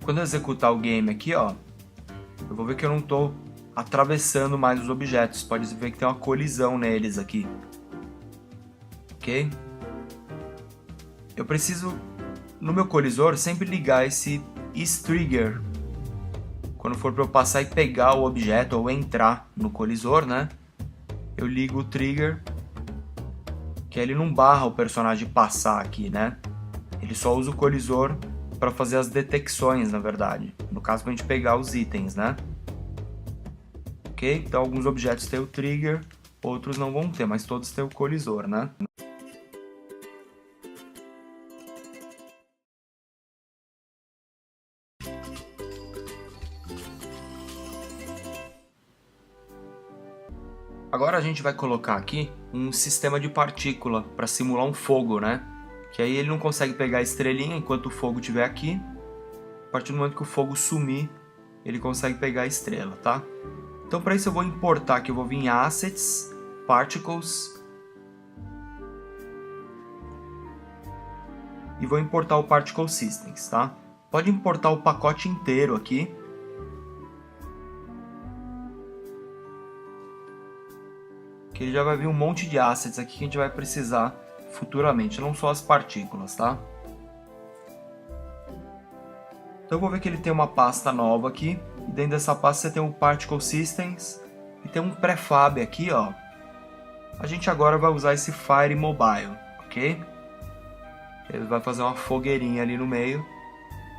Quando eu executar o game aqui, ó, eu vou ver que eu não estou atravessando mais os objetos. Pode ver que tem uma colisão neles aqui. Ok? Eu preciso, no meu colisor, sempre ligar esse is-trigger. Quando for para eu passar e pegar o objeto ou entrar no colisor, né? Eu ligo o trigger, que ele não barra o personagem passar aqui, né? Ele só usa o colisor para fazer as detecções, na verdade. No caso, para a gente pegar os itens, né? Ok? Então, alguns objetos têm o trigger, outros não vão ter, mas todos têm o colisor, né? Agora a gente vai colocar aqui um sistema de partícula para simular um fogo, né? Que aí ele não consegue pegar a estrelinha enquanto o fogo estiver aqui. A partir do momento que o fogo sumir, ele consegue pegar a estrela, tá? Então para isso eu vou importar aqui, eu vou vir em Assets, Particles e vou importar o Particle Systems, tá? Pode importar o pacote inteiro aqui. Que ele já vai vir um monte de assets aqui que a gente vai precisar futuramente, não só as partículas, tá? Então eu vou ver que ele tem uma pasta nova aqui, e dentro dessa pasta você tem o Particle Systems, e tem um prefab aqui, ó. A gente agora vai usar esse Fire Mobile, ok? Ele vai fazer uma fogueirinha ali no meio.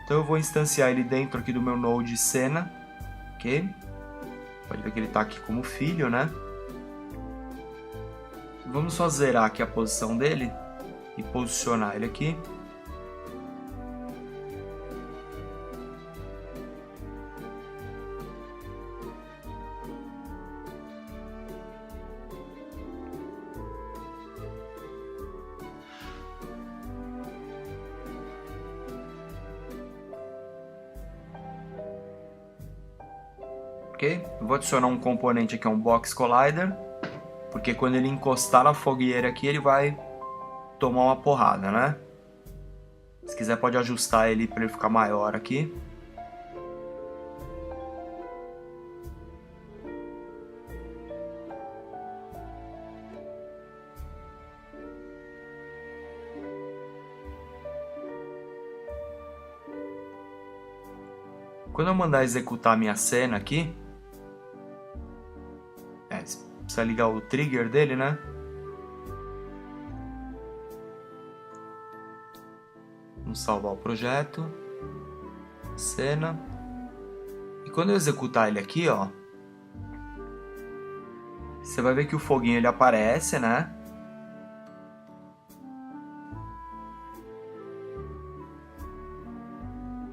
Então eu vou instanciar ele dentro aqui do meu node cena, ok? Pode ver que ele está aqui como filho, né? Vamos só zerar aqui a posição dele e posicionar ele aqui. ok? Eu vou adicionar um componente aqui, um Box Collider, porque quando ele encostar na fogueira aqui, ele vai tomar uma porrada, né? Se quiser pode ajustar ele para ele ficar maior aqui. Quando eu mandar executar a minha cena aqui, precisa ligar o trigger dele, né? Vamos salvar o projeto, cena. E quando eu executar ele aqui, ó, você vai ver que o foguinho ele aparece, né?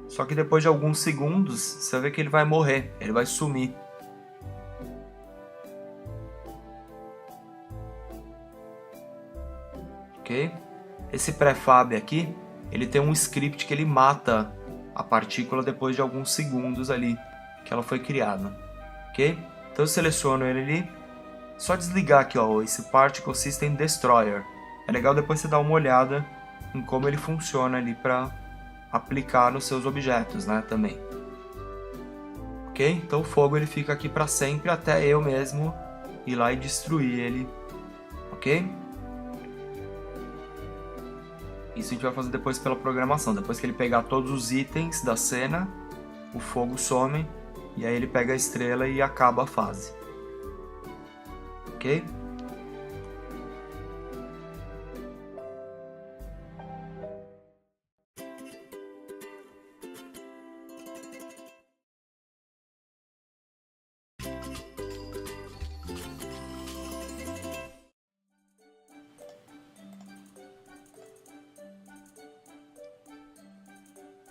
Só que depois de alguns segundos, você vai ver que ele vai morrer, ele vai sumir. Ok? Esse prefab aqui, ele tem um script que ele mata a partícula depois de alguns segundos ali que ela foi criada. Ok? Então eu seleciono ele ali. Só desligar aqui, ó, esse Particle System Destroyer. É legal depois você dar uma olhada em como ele funciona ali para aplicar nos seus objetos, né, também. Ok? Então o fogo ele fica aqui para sempre até eu mesmo ir lá e destruir ele. Ok? Isso a gente vai fazer depois pela programação. Depois que ele pegar todos os itens da cena, o fogo some e aí ele pega a estrela e acaba a fase. Ok?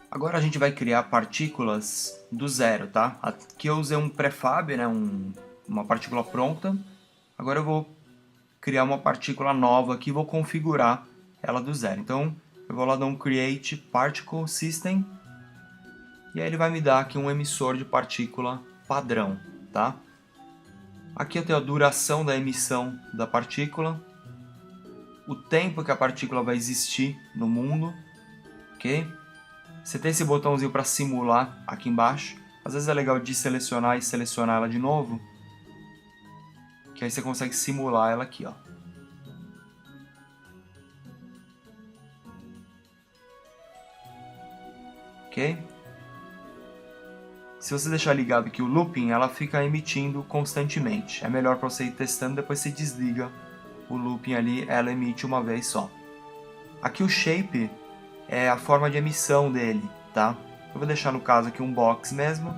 Agora a gente vai criar partículas do zero, tá? Aqui eu usei um prefab, né? Uma partícula pronta. Agora eu vou criar uma partícula nova aqui e vou configurar ela do zero. Então eu vou lá dar um Create Particle System e aí ele vai me dar aqui um emissor de partícula padrão, tá? Aqui eu tenho a duração da emissão da partícula, o tempo que a partícula vai existir no mundo, ok? Você tem esse botãozinho para simular aqui embaixo. Às vezes é legal deselecionar e selecionar ela de novo, que aí você consegue simular ela aqui, ó. Ok? Se você deixar ligado aqui o looping, ela fica emitindo constantemente. É melhor para você ir testando, depois você desliga o looping ali, ela emite uma vez só. Aqui o shape é a forma de emissão dele, tá? Eu vou deixar no caso aqui um box mesmo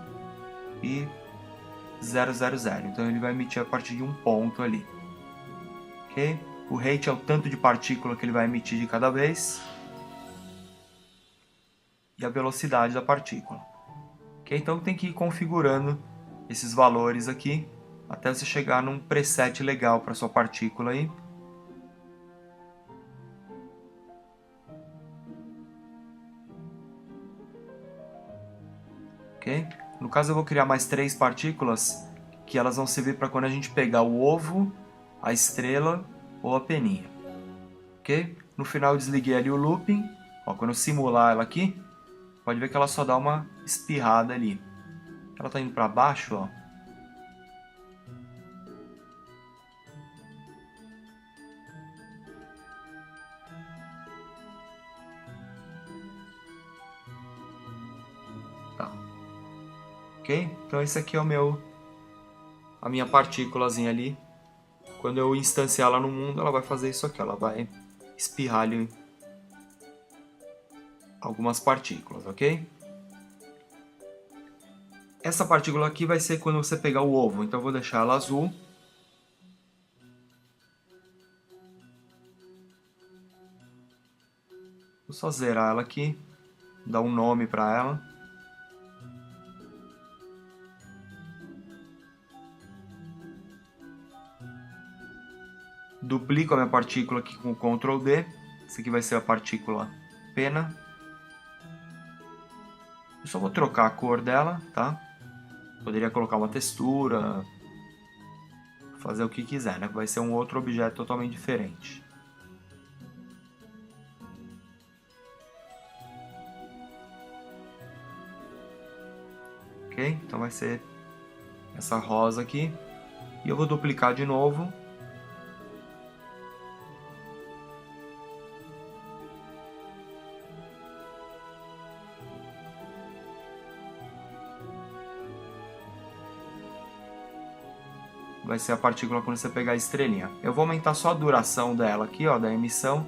e 000, então ele vai emitir a partir de um ponto ali. Ok? O rate é o tanto de partícula que ele vai emitir de cada vez e a velocidade da partícula. Ok? Então tem que ir configurando esses valores aqui até você chegar num preset legal para sua partícula aí. Ok? No caso eu vou criar mais 3 partículas que elas vão servir para quando a gente pegar o ovo, a estrela ou a peninha. Ok? No final eu desliguei ali o looping. Ó, quando eu simular ela aqui, pode ver que ela só dá uma espirrada ali. Ela está indo para baixo, ó. Tá. Ok? Então esse aqui é a minha partículazinha ali. Quando eu instanciar ela no mundo, ela vai fazer isso aqui. Ela vai espirrar ali algumas partículas, ok? Essa partícula aqui vai ser quando você pegar o ovo. Então eu vou deixar ela azul. Vou só zerar ela aqui. Dar um nome para ela. Duplico a minha partícula aqui com o Ctrl D. Essa aqui vai ser a partícula pena. Eu só vou trocar a cor dela, tá? Poderia colocar uma textura, fazer o que quiser, né? Vai ser um outro objeto totalmente diferente. Ok? Então vai ser essa rosa aqui. E eu vou duplicar de novo. Vai ser a partícula quando você pegar a estrelinha. Eu vou aumentar só a duração dela aqui, ó, da emissão,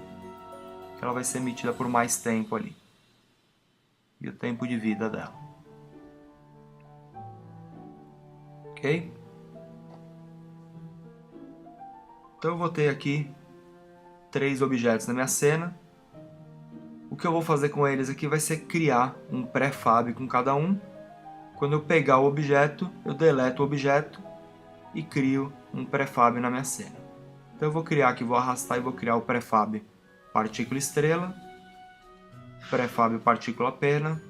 que ela vai ser emitida por mais tempo ali. E o tempo de vida dela. Ok? Então eu vou ter aqui 3 objetos na minha cena. O que eu vou fazer com eles aqui vai ser criar um prefab com cada um. Quando eu pegar o objeto, eu deleto o objeto e crio um prefab na minha cena. Então eu vou criar aqui, vou arrastar e vou criar o prefab partícula estrela, prefab partícula pena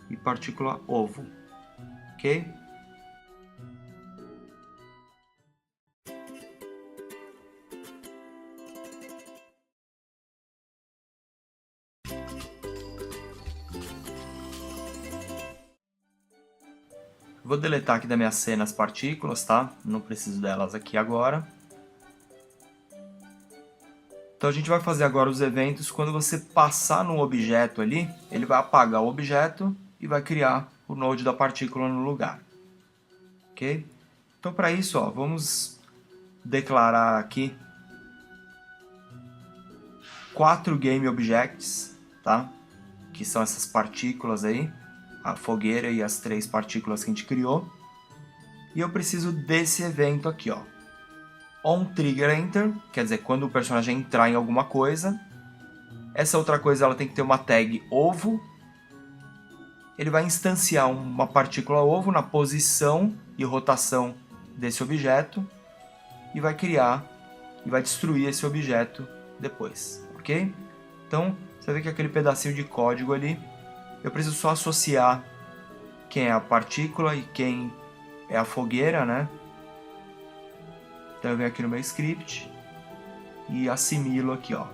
e partícula ovo. Ok? Vou deletar aqui da minha cena as partículas, tá? Não preciso delas aqui agora. Então a gente vai fazer agora os eventos. Quando você passar no objeto ali, ele vai apagar o objeto e vai criar o node da partícula no lugar. Ok? Então para isso, ó, vamos declarar aqui 4 game objects, tá? Que são essas partículas aí, a fogueira e as 3 partículas que a gente criou. E eu preciso desse evento aqui, ó. OnTriggerEnter, quer dizer, quando o personagem entrar em alguma coisa. Essa outra coisa ela tem que ter uma tag ovo. Ele vai instanciar uma partícula ovo na posição e rotação desse objeto e vai criar e vai destruir esse objeto depois, ok? Então, você vê que aquele pedacinho de código ali, eu preciso só associar quem é a partícula e quem é a fogueira, né? Então eu venho aqui no meu script e assimilo aqui, ó.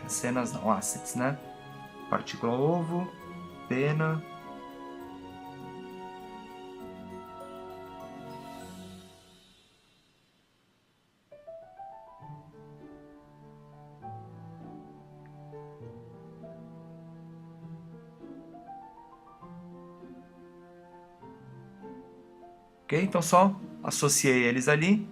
Cenas não, assets, né? Partícula ovo, pena. Ok? Então só associei eles ali.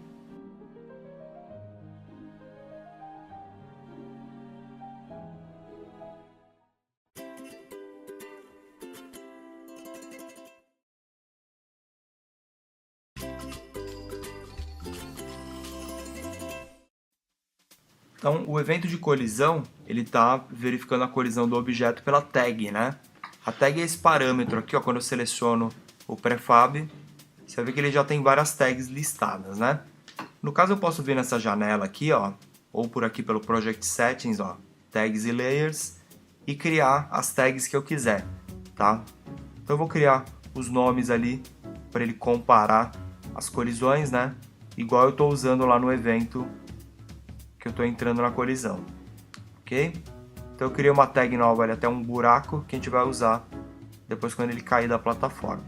Então, o evento de colisão, ele está verificando a colisão do objeto pela tag, né? A tag é esse parâmetro aqui, ó, quando eu seleciono o prefab, você vai ver que ele já tem várias tags listadas, né? No caso, eu posso vir nessa janela aqui, ó, ou por aqui pelo Project Settings, ó, Tags e Layers, e criar as tags que eu quiser, tá? Então eu vou criar os nomes ali para ele comparar as colisões, né? Igual eu estou usando lá no evento que eu estou entrando na colisão, ok? Então eu criei uma tag nova ali, até um buraco, que a gente vai usar depois quando ele cair da plataforma.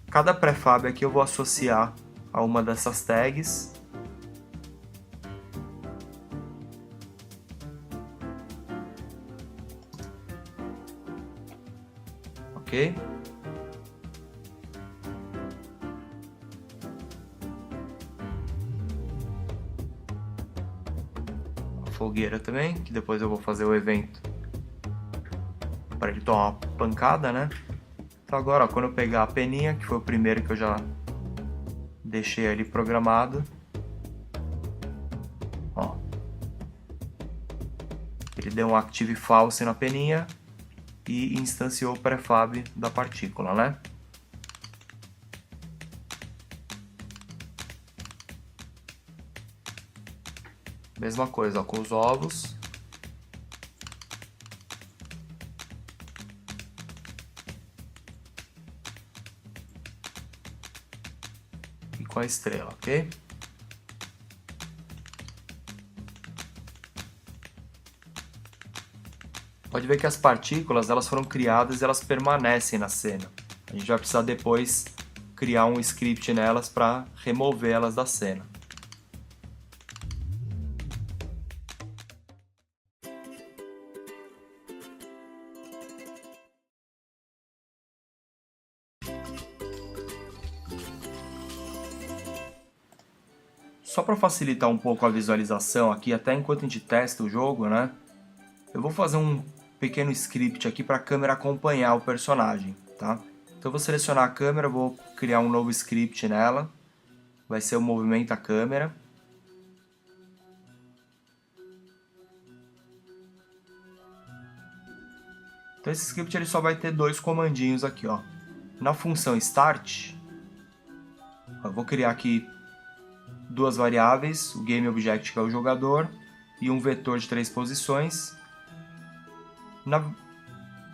Cada prefab aqui eu vou associar a uma dessas tags. Ok? Fogueira também, que depois eu vou fazer o evento para ele tomar uma pancada, né? Então agora, ó, quando eu pegar a peninha, que foi o primeiro que eu já deixei ali programado, ó, ele deu um active false na peninha e instanciou o prefab da partícula, né? Mesma coisa, ó, com os ovos. e com a estrela, ok? Pode ver que as partículas elas foram criadas e elas permanecem na cena. A gente vai precisar depois criar um script nelas para remover elas da cena. Só para facilitar um pouco a visualização aqui, até enquanto a gente testa o jogo, né? Eu vou fazer um pequeno script aqui para a câmera acompanhar o personagem, tá? Então eu vou selecionar a câmera, vou criar um novo script nela. Vai ser o movimento a câmera. Então esse script ele só vai ter dois comandinhos aqui, ó. Na função start, eu vou criar aqui duas variáveis, o GameObject que é o jogador e um vetor de 3 posições.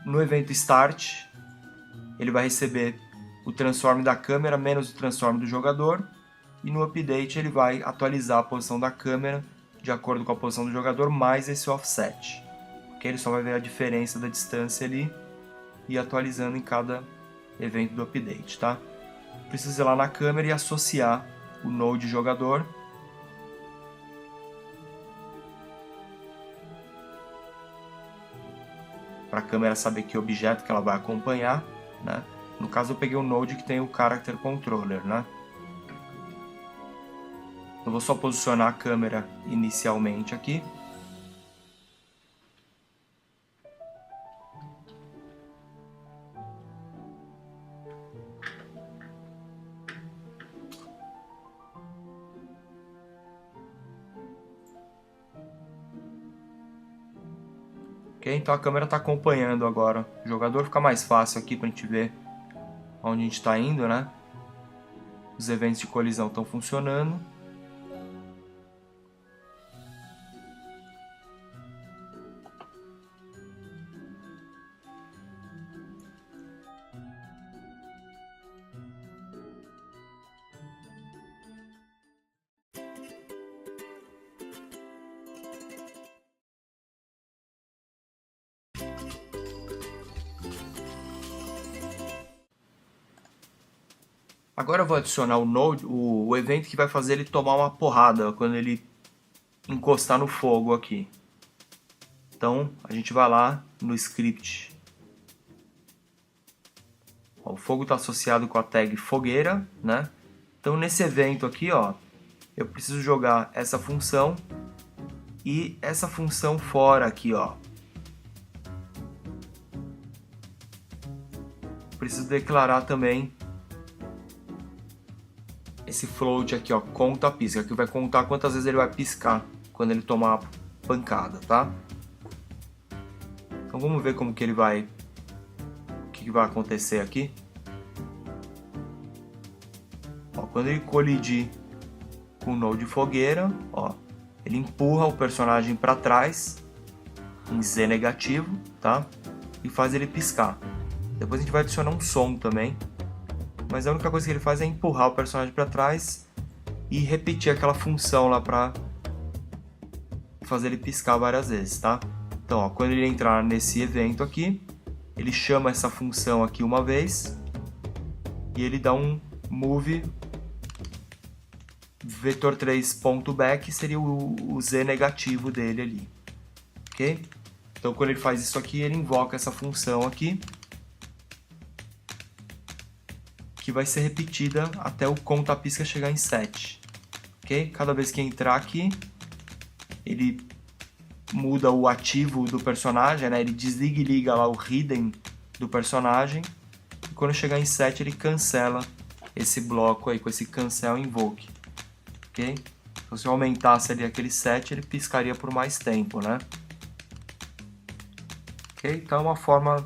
No evento start, ele vai receber o transform da câmera menos o transform do jogador, e no update ele vai atualizar a posição da câmera de acordo com a posição do jogador mais esse offset. Que ele só vai ver a diferença da distância ali e atualizando em cada evento do update, tá? Precisa ir lá na câmera e associar o node jogador para a câmera saber que objeto que ela vai acompanhar, né? No caso eu peguei o node que tem o character controller, né? Eu vou só posicionar a câmera inicialmente aqui. Ok, então a câmera está acompanhando agora o jogador, fica mais fácil aqui para a gente ver onde a gente está indo, né? Os eventos de colisão estão funcionando. Agora eu vou adicionar o node, o evento que vai fazer ele tomar uma porrada quando ele encostar no fogo aqui. Então a gente vai lá no script. Ó, o fogo está associado com a tag fogueira, né? Então nesse evento aqui, ó, eu preciso jogar essa função e essa função fora aqui, ó. Preciso declarar também esse float aqui, ó, conta pisca, que vai contar quantas vezes ele vai piscar quando ele tomar a pancada, tá? Então vamos ver como que ele vai, o que vai acontecer aqui. Ó, quando ele colidir com o node fogueira, ó, ele empurra o personagem para trás em Z negativo, tá? E faz ele piscar. Depois a gente vai adicionar um som também. Mas a única coisa que ele faz é empurrar o personagem para trás e repetir aquela função lá para fazer ele piscar várias vezes, tá? Então, ó, quando ele entrar nesse evento aqui, ele chama essa função aqui uma vez e ele dá um move vetor3.back, seria o Z negativo dele ali, ok? Então, quando ele faz isso aqui, ele invoca essa função aqui, que vai ser repetida até o conta-pisca chegar em 7. Ok? Cada vez que entrar aqui, ele muda o ativo do personagem, né? Ele desliga e liga lá o hidden do personagem. E quando chegar em 7, ele cancela esse bloco aí com esse cancel invoke. Ok? Então, se eu aumentasse ali aquele 7, ele piscaria por mais tempo, né? Ok? Então é uma forma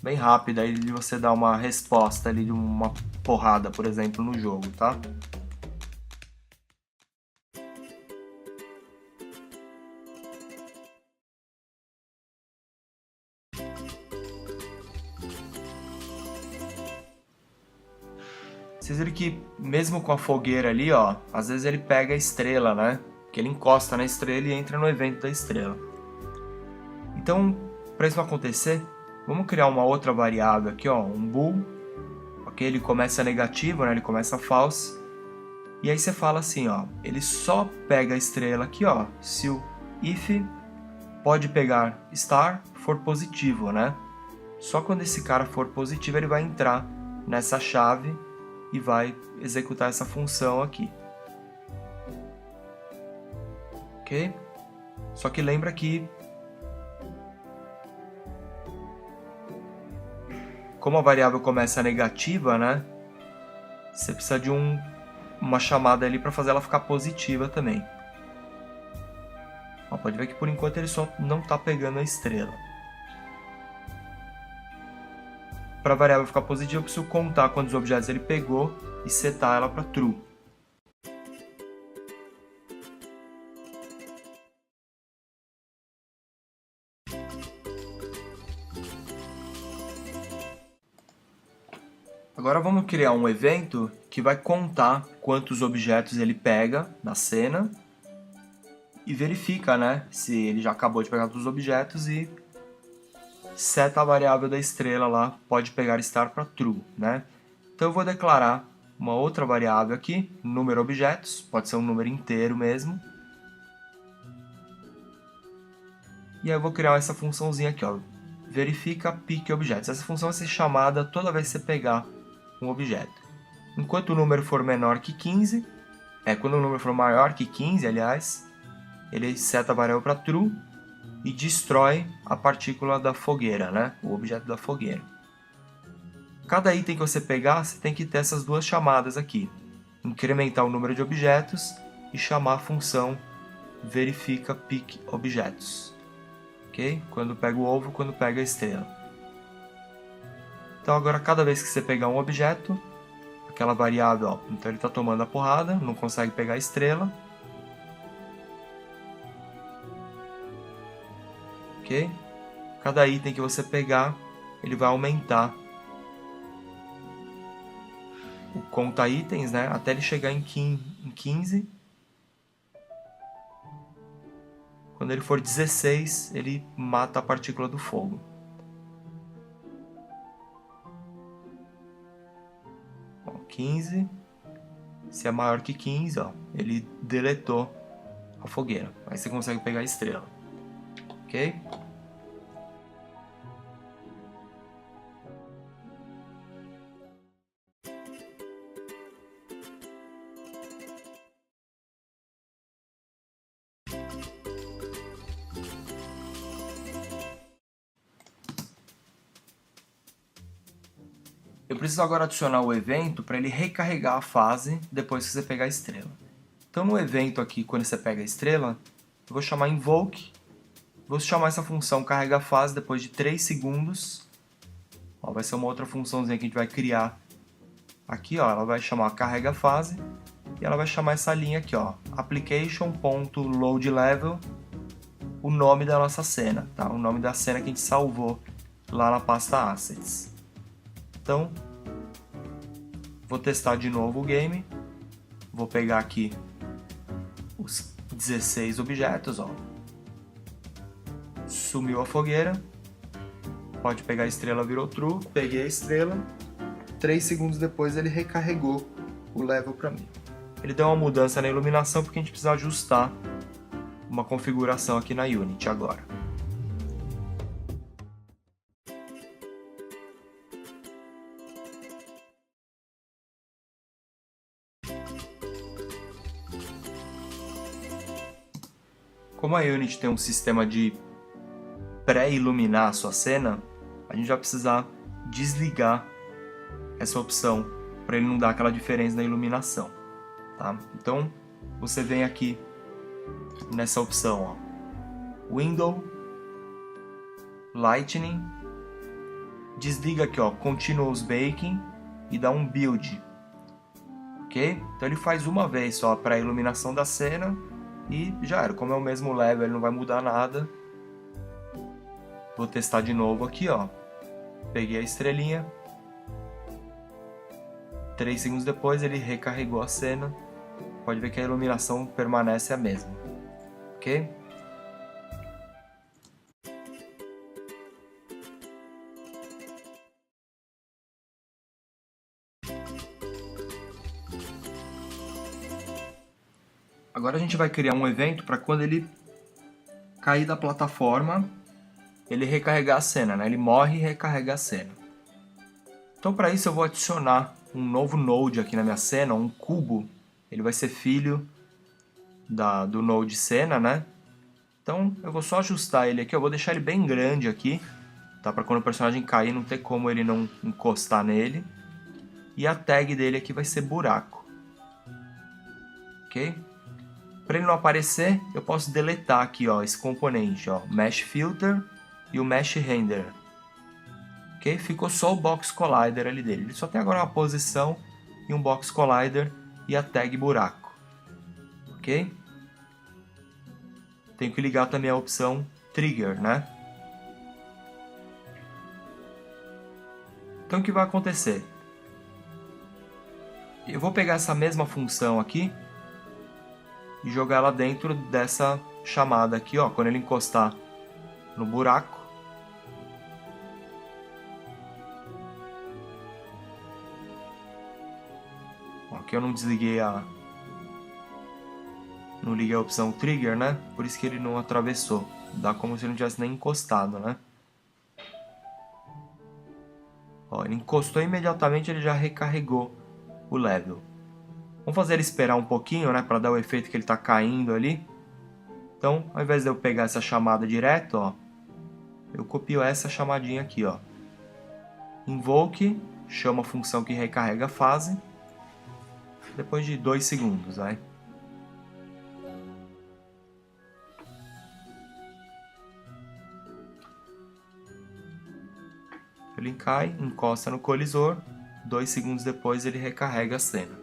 bem rápida aí de você dar uma resposta ali de uma porrada, por exemplo, no jogo, tá? Vocês viram que mesmo com a fogueira ali, ó, às vezes ele pega a estrela, né? Que ele encosta na estrela e entra no evento da estrela. Então, para isso acontecer, vamos criar uma outra variável aqui, ó, um bool. Ok, ele começa negativo, né? Ele começa false. E aí você fala assim, ó, ele só pega a estrela aqui, ó, se o if pode pegar star for positivo, né? Só quando esse cara for positivo ele vai entrar nessa chave e vai executar essa função aqui. Ok? Só que lembra que como a variável começa negativa, né? Você precisa de uma chamada ali para fazer ela ficar positiva também. Ó, pode ver que por enquanto ele só não está pegando a estrela. Para a variável ficar positiva, eu preciso contar quantos objetos ele pegou e setar ela para true. Agora vamos criar um evento que vai contar quantos objetos ele pega na cena e verifica, né, se ele já acabou de pegar todos os objetos e seta a variável da estrela lá, pode pegar star para true, né? Então eu vou declarar uma outra variável aqui, número objetos, pode ser um número inteiro mesmo. E aí eu vou criar essa funçãozinha aqui, ó, verifica pick objetos. Essa função vai ser chamada toda vez que você pegar um objeto. Enquanto o número for menor que 15, quando o número for maior que 15, aliás, ele seta a variável para true e destrói a partícula da fogueira, né? O objeto da fogueira. Cada item que você pegar, você tem que ter essas duas chamadas aqui. Incrementar o número de objetos e chamar a função verifica pick objetos. Ok? Quando pega o ovo, quando pega a estrela. Então agora cada vez que você pegar um objeto, aquela variável, ó, então ele está tomando a porrada, não consegue pegar a estrela. Ok? Cada item que você pegar, ele vai aumentar o conta itens, né, até ele chegar em 15. Quando ele for 16, ele mata a partícula do fogo. Ó, 15. Se é maior que 15, ó, ele deletou a fogueira. Aí você consegue pegar a estrela. Ok? Eu preciso agora adicionar o evento para ele recarregar a fase depois que você pegar a estrela. Então no evento aqui, quando você pega a estrela, eu vou chamar invoke, vou chamar essa função carrega a fase depois de 3 segundos. Ó, vai ser uma outra funçãozinha que a gente vai criar aqui, ó, ela vai chamar carrega a fase e ela vai chamar essa linha aqui, ó, application.loadLevel, o nome da nossa cena, tá? O nome da cena que a gente salvou lá na pasta assets. Então, vou testar de novo o game. Vou pegar aqui os 16 objetos, ó. Sumiu a fogueira. Pode pegar a estrela, virou true. Peguei a estrela. 3 segundos depois ele recarregou o level para mim. Ele deu uma mudança na iluminação porque a gente precisa ajustar uma configuração aqui na Unity agora. Como a Unity tem um sistema de pré-iluminar a sua cena, a gente vai precisar desligar essa opção para ele não dar aquela diferença na iluminação. Tá? Então, você vem aqui nessa opção, ó, Window, Lightning, desliga aqui, ó, Continuous Baking e dá um Build. Ok? Então ele faz uma vez só para a iluminação da cena e já era. Como é o mesmo level, ele não vai mudar nada. Vou testar de novo aqui, ó. Peguei a estrelinha. 3 segundos depois ele recarregou a cena. Pode ver que a iluminação permanece a mesma, ok? Agora a gente vai criar um evento para quando ele cair da plataforma, ele recarregar a cena, né? Ele morre e recarrega a cena. Então para isso eu vou adicionar um novo node aqui na minha cena, um cubo. Ele vai ser filho do node cena, né? Então eu vou só ajustar ele aqui, eu vou deixar ele bem grande aqui, tá? Para quando o personagem cair não ter como ele não encostar nele. E a tag dele aqui vai ser buraco, ok? Para ele não aparecer, eu posso deletar aqui, ó, esse componente, ó, Mesh Filter e o Mesh Render. Ok? Ficou só o Box Collider ali dele. Ele só tem agora uma posição e um Box Collider e a tag buraco. Ok? Tenho que ligar também a opção Trigger, né? Então o que vai acontecer? Eu vou pegar essa mesma função aqui e jogar ela dentro dessa chamada aqui, ó, quando ele encostar no buraco. Ó, aqui eu não desliguei não liguei a opção Trigger, né? Por isso que ele não atravessou. Dá como se ele não tivesse nem encostado, né? Ó, ele encostou imediatamente, ele já recarregou o level. Vamos fazer ele esperar um pouquinho, né, para dar o efeito que ele está caindo ali. Então, ao invés de eu pegar essa chamada direto, ó, eu copio essa chamadinha aqui, ó. Invoke, chama a função que recarrega a fase. Depois de 2 segundos, vai. Ele cai, encosta no colisor, 2 segundos depois ele recarrega a cena.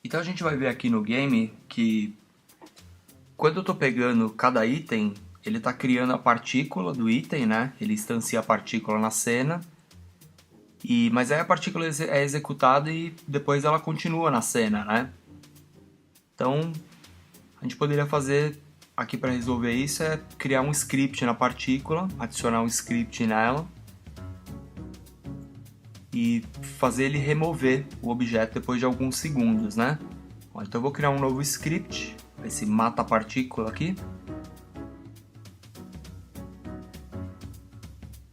Então a gente vai ver aqui no game que quando eu estou pegando cada item, ele está criando a partícula do item, né? Ele instancia a partícula na cena. Mas aí a partícula é executada e depois ela continua na cena, né? Então a gente poderia fazer aqui para resolver isso é criar um script na partícula, adicionar um script nela e fazer ele remover o objeto depois de alguns segundos, né? Então eu vou criar um novo script, esse mata partícula aqui.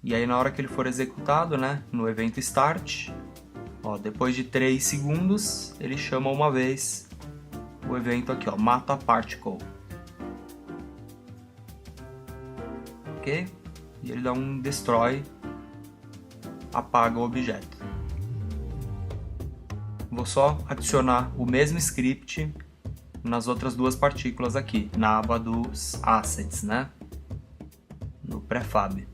E aí na hora que ele for executado, né, no evento start, ó, depois de 3 segundos, ele chama uma vez o evento aqui, ó, mata particle. Ok? E ele dá um destroy, apaga o objeto. Vou só adicionar o mesmo script nas outras duas partículas aqui, na aba dos assets, né? No prefab.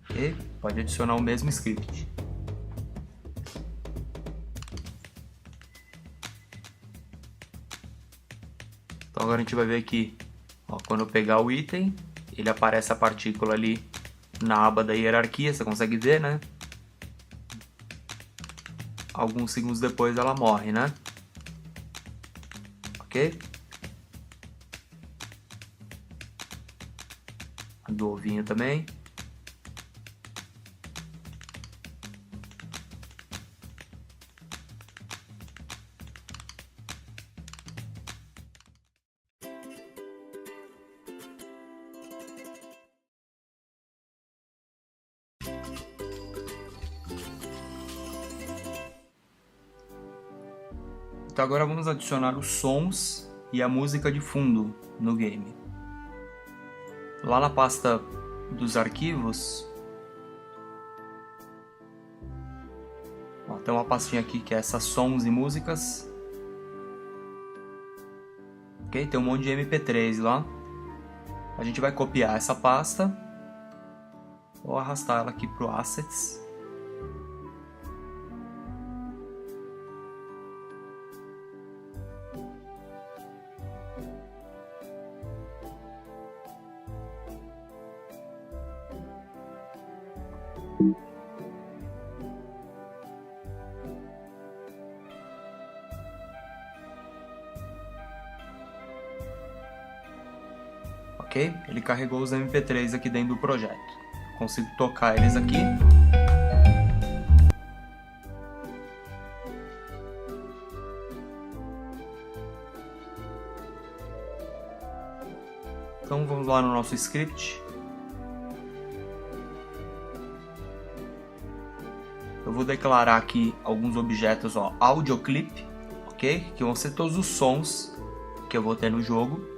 Ok? Pode adicionar o mesmo script. Então agora a gente vai ver aqui, ó, quando eu pegar o item, ele aparece a partícula ali na aba da hierarquia, você consegue ver, né? Alguns segundos depois ela morre, né? Ok? A do ovinho também. Então agora vamos adicionar os sons e a música de fundo no game. Lá na pasta dos arquivos, ó, tem uma pastinha aqui que é essas sons e músicas. Ok? Tem um monte de MP3 lá. A gente vai copiar essa pasta Vou arrastar ela aqui para o Assets. Ok? Ele carregou os MP3 aqui dentro do projeto. Consigo tocar eles aqui. Então vamos lá no nosso script. Eu vou declarar aqui alguns objetos, ó, audio clip, ok? Que vão ser todos os sons que eu vou ter no jogo.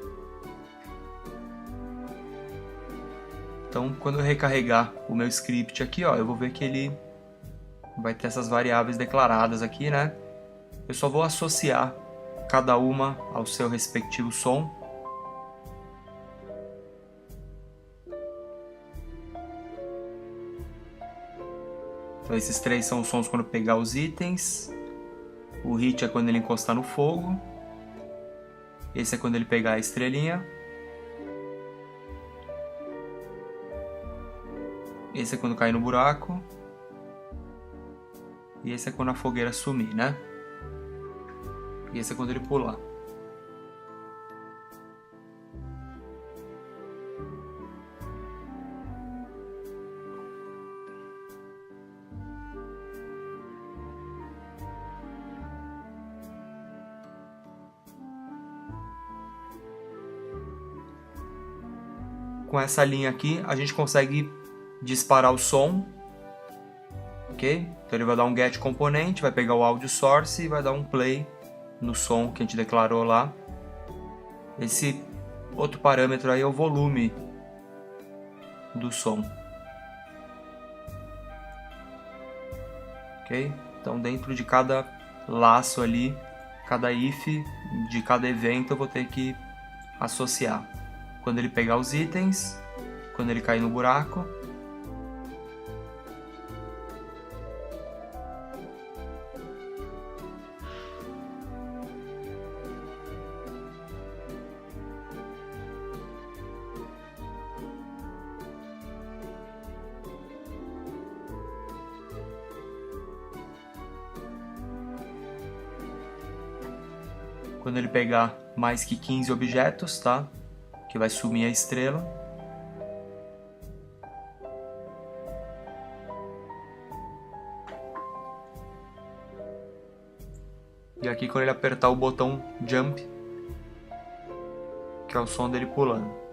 Então, quando eu recarregar o meu script aqui, ó, eu vou ver que ele vai ter essas variáveis declaradas aqui, né? Eu só vou associar cada uma ao seu respectivo som. Então, esses três são os sons quando pegar os itens. O hit é quando ele encostar no fogo. Esse é quando ele pegar a estrelinha. Esse é quando cair no buraco. E esse é quando a fogueira sumir, né? E esse é quando ele pular. Com essa linha aqui, a gente consegue disparar o som, ok? Então ele vai dar um get componente, vai pegar o audio source e vai dar um play no som que a gente declarou lá. Esse outro parâmetro aí é o volume do som, ok? Então dentro de cada laço ali, cada if de cada evento eu vou ter que associar quando ele pegar os itens, quando ele cair no buraco. Quando ele pegar mais que 15 objetos, tá? Que vai sumir a estrela. E aqui quando ele apertar o botão Jump, que é o som dele pulando.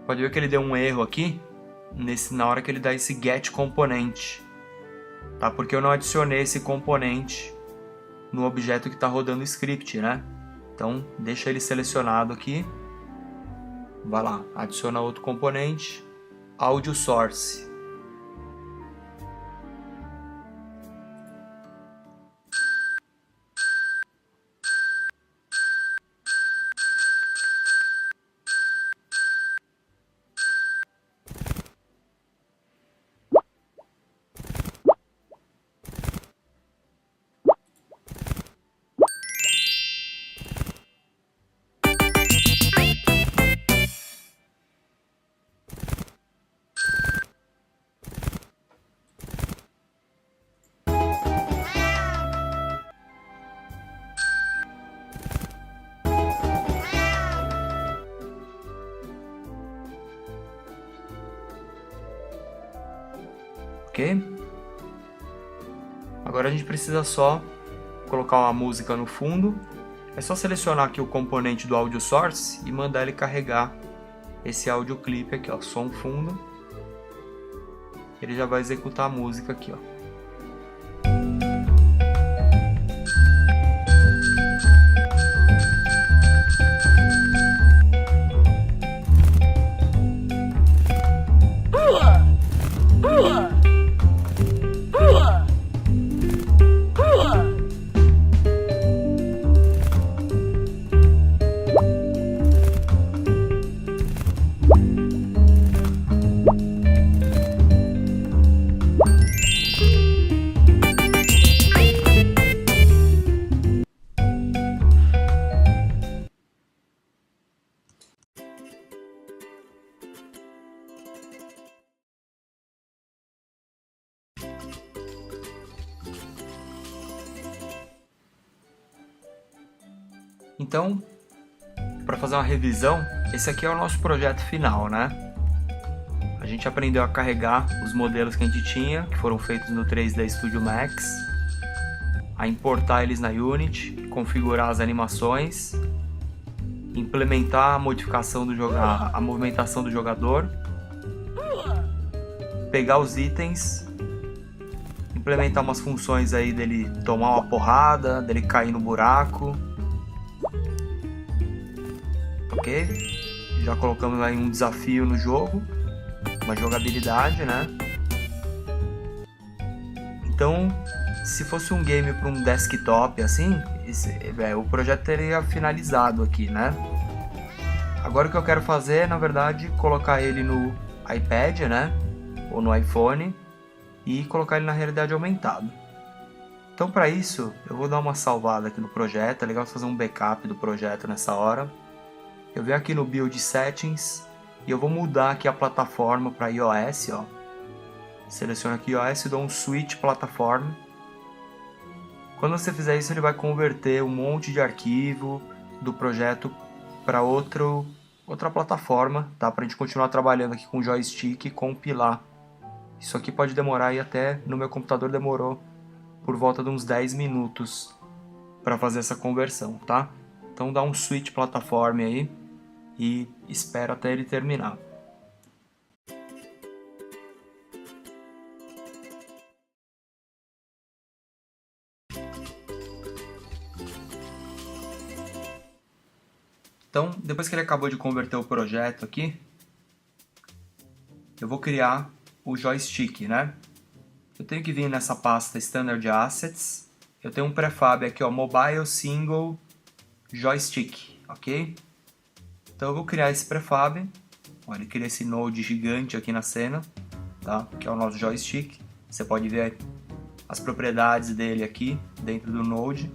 Pode ver que ele deu um erro aqui na hora que ele dá esse get componente, tá? Porque eu não adicionei esse componente no objeto que está rodando o script, né? Então deixa ele selecionado aqui, vai lá, adiciona outro componente, audio source. Ok? Agora a gente precisa só colocar uma música no fundo. É só selecionar aqui o componente do audio source e mandar ele carregar esse audio clip aqui, ó, som fundo. Ele já vai executar a música aqui, ó. Então, para fazer uma revisão, esse aqui é o nosso projeto final, né? A gente aprendeu a carregar os modelos que a gente tinha, que foram feitos no 3D Studio Max, a importar eles na Unity, configurar as animações, implementar a modificação a movimentação do jogador, pegar os itens, implementar umas funções aí dele tomar uma porrada, dele cair no buraco. Ok? Já colocamos aí um desafio no jogo, uma jogabilidade, né? Então, se fosse um game para um desktop assim, o projeto teria finalizado aqui, né? Agora o que eu quero fazer é, na verdade, colocar ele no iPad, né? Ou no iPhone e colocar ele na realidade aumentada. Então, para isso, eu vou dar uma salvada aqui no projeto. É legal fazer um backup do projeto nessa hora. Eu venho aqui no Build Settings e eu vou mudar aqui a plataforma para iOS, ó. Seleciono aqui iOS e dou um Switch Platform. Quando você fizer isso, ele vai converter um monte de arquivo do projeto para outra plataforma, tá? Para a gente continuar trabalhando aqui com o joystick e compilar. Isso aqui pode demorar aí até, no meu computador demorou por volta de uns 10 minutos para fazer essa conversão, tá? Então dá um switch plataforma aí e espera até ele terminar. Então, depois que ele acabou de converter o projeto aqui, eu vou criar o joystick, né? Eu tenho que vir nessa pasta Standard Assets. Eu tenho um prefab aqui, ó, Mobile Single Joystick, ok? Então eu vou criar esse prefab. Ó, ele cria esse node gigante aqui na cena, tá? Que é o nosso joystick. Você pode ver as propriedades dele aqui dentro do node.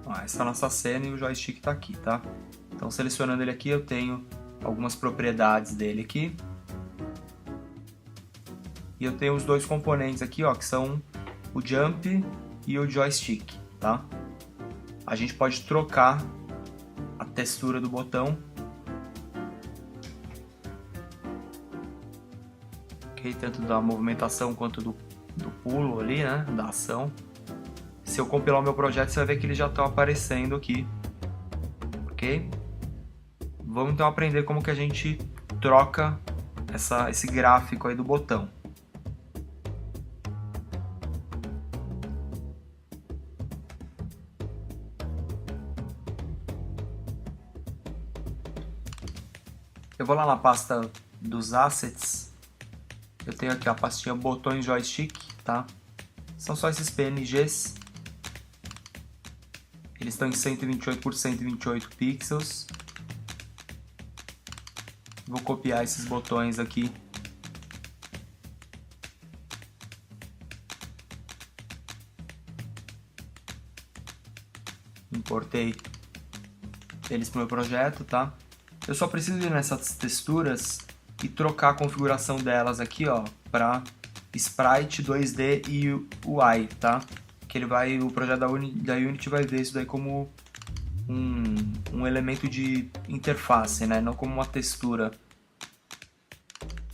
Ó, essa é a nossa cena e o joystick está aqui, tá? Então selecionando ele aqui, eu tenho algumas propriedades dele aqui. E eu tenho os dois componentes aqui, ó, que são o jump e o joystick, tá? A gente pode trocar a textura do botão. Ok? Tanto da movimentação quanto do pulo ali, né? Da ação. Se eu compilar o meu projeto, você vai ver que eles já estão aparecendo aqui. Ok? Vamos então aprender como que a gente troca esse gráfico aí do botão. Eu vou lá na pasta dos assets. Eu tenho aqui a pastinha botões joystick, tá? São só esses PNGs. Eles estão em 128 por 128 pixels. Vou copiar esses botões aqui. Importei eles para o meu projeto, tá? Eu só preciso ir nessas texturas e trocar a configuração delas aqui, ó, para Sprite, 2D e UI, tá? Que o projeto da Unity vai ver isso daí como um elemento de interface, né? Não como uma textura.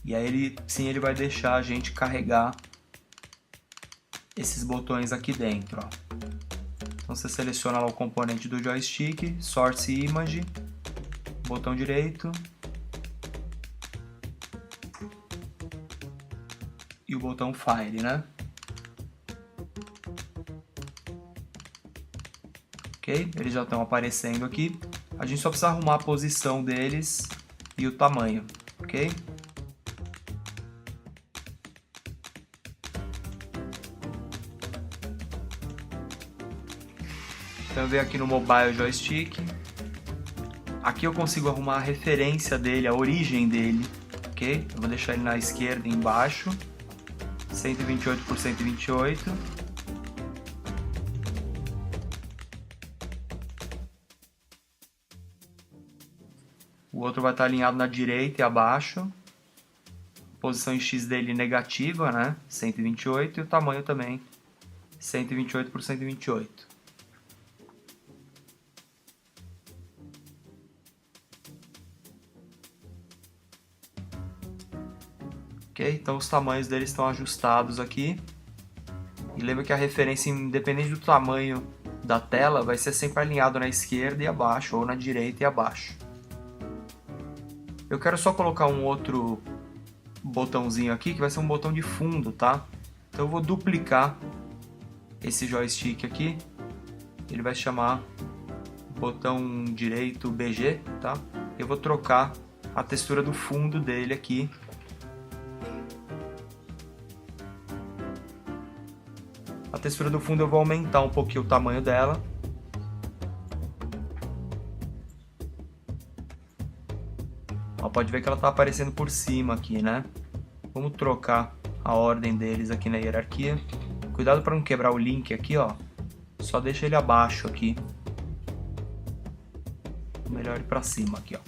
E aí ele vai deixar a gente carregar esses botões aqui dentro, ó. Então você seleciona lá o componente do joystick, Source Image, botão direito e o botão File, né? Ok? Eles já estão aparecendo aqui. A gente só precisa arrumar a posição deles e o tamanho, ok? Então eu venho aqui no Mobile Joystick. Aqui eu consigo arrumar a referência dele, a origem dele, ok? Eu vou deixar ele na esquerda embaixo, 128 por 128. O outro vai estar alinhado na direita e abaixo. Posição em X dele negativa, né? 128 e o tamanho também 128 por 128. ok? Então os tamanhos deles estão ajustados aqui. E lembra que a referência, independente do tamanho da tela, vai ser sempre alinhado na esquerda e abaixo, ou na direita e abaixo. Eu quero só colocar um outro botãozinho aqui, que vai ser um botão de fundo, tá? Então eu vou duplicar esse joystick aqui. Ele vai chamar botão direito BG, tá? Eu vou trocar a textura do fundo dele aqui. A textura do fundo eu vou aumentar um pouquinho o tamanho dela. Ó, pode ver que ela está aparecendo por cima aqui, né? Vamos trocar a ordem deles aqui na hierarquia. Cuidado para não quebrar o link aqui, ó. Só deixa ele abaixo aqui. Melhor ir para cima aqui, ó.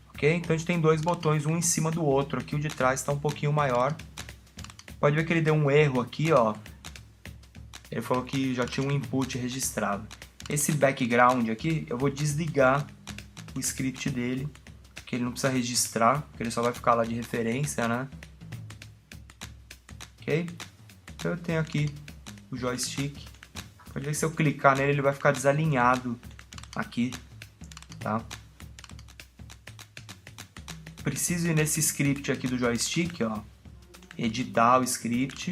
Ok? Então a gente tem dois botões, um em cima do outro. Aqui o de trás está um pouquinho maior. Pode ver que ele deu um erro aqui, ó. Ele falou que já tinha um input registrado. Esse background aqui, eu vou desligar o script dele, que ele não precisa registrar, porque ele só vai ficar lá de referência, né? Ok? Então eu tenho aqui o joystick. Pode ver que se eu clicar nele, ele vai ficar desalinhado aqui, tá? Preciso ir nesse script aqui do joystick, ó, editar o script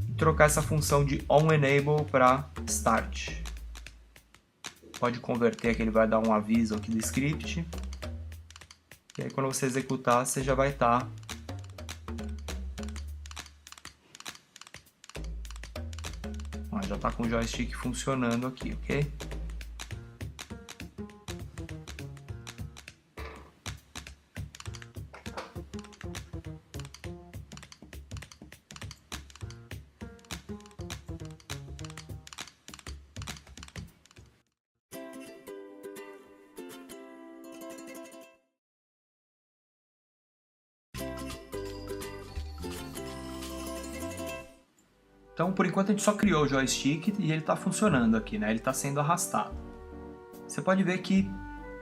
e trocar essa função de onEnable para start. Pode converter que ele vai dar um aviso aqui do script. E aí quando você executar, você já vai estar já está com o joystick funcionando aqui, ok? Então, por enquanto, a gente só criou o joystick e ele está funcionando aqui, né? Ele está sendo arrastado. Você pode ver que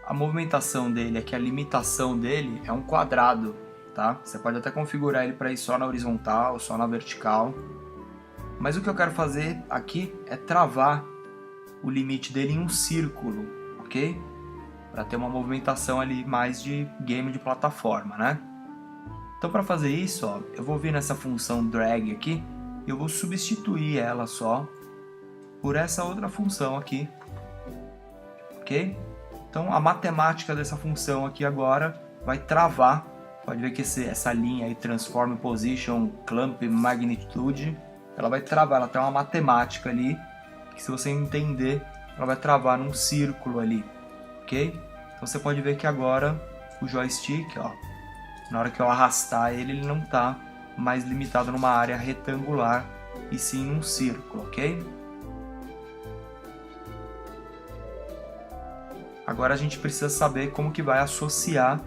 a movimentação dele, aqui a limitação dele é um quadrado, tá? Você pode até configurar ele para ir só na horizontal, só na vertical. Mas o que eu quero fazer aqui é travar o limite dele em um círculo, ok? Para ter uma movimentação ali mais de game de plataforma, né? Então, para fazer isso, ó, eu vou vir nessa função drag aqui. Eu vou substituir ela só por essa outra função aqui, ok? Então a matemática dessa função aqui agora vai travar, pode ver que essa linha aí, Transform Position, Clamp, Magnitude, ela vai travar, ela tem uma matemática ali, que se você entender, ela vai travar num círculo ali, ok? Então você pode ver que agora o joystick, ó, na hora que eu arrastar ele não está mais limitado numa área retangular e sim num círculo, ok? Agora a gente precisa saber como que vai associar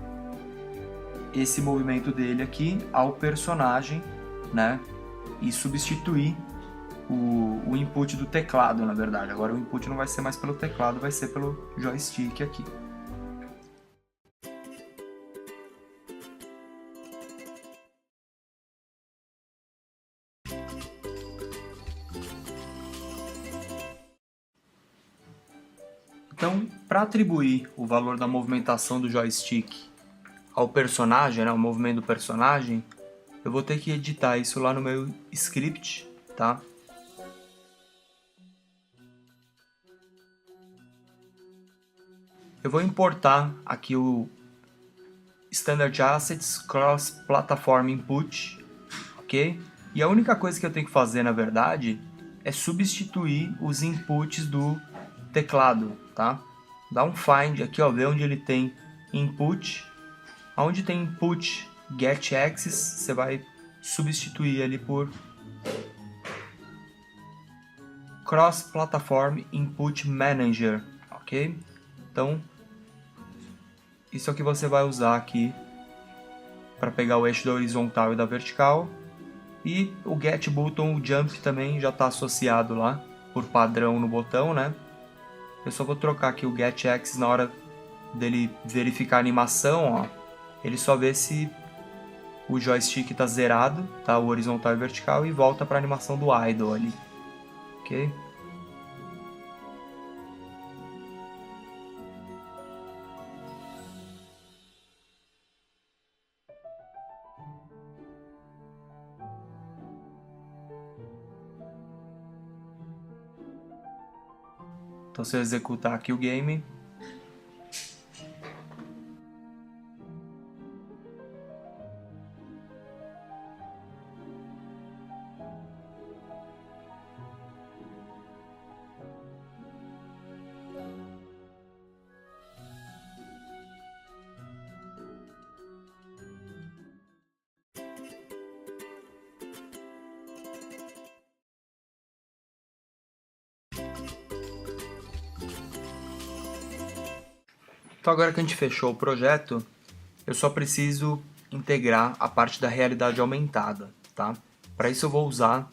esse movimento dele aqui ao personagem, né? E substituir o input do teclado, na verdade. Agora o input não vai ser mais pelo teclado, vai ser pelo joystick aqui. Então, para atribuir o valor da movimentação do joystick ao personagem, né, o movimento do personagem, eu vou ter que editar isso lá no meu script, tá? Eu vou importar aqui o Standard Assets Cross Platform Input, ok? E a única coisa que eu tenho que fazer, na verdade, é substituir os inputs do teclado, tá? Dá um find aqui, ó, ver onde ele tem input. Onde tem input get axis, você vai substituir ali por cross platform input manager, ok? Então isso é o que você vai usar aqui para pegar o eixo da horizontal e da vertical. E o get button, o jump também já está associado lá por padrão no botão, né? Eu só vou trocar aqui o get axis na hora dele verificar a animação, ó, ele só vê se o joystick está zerado, tá, o horizontal e vertical, e volta para a animação do idle ali, ok? Então se eu executar aqui o game, então agora que a gente fechou o projeto, eu só preciso integrar a parte da realidade aumentada, tá? Para isso eu vou usar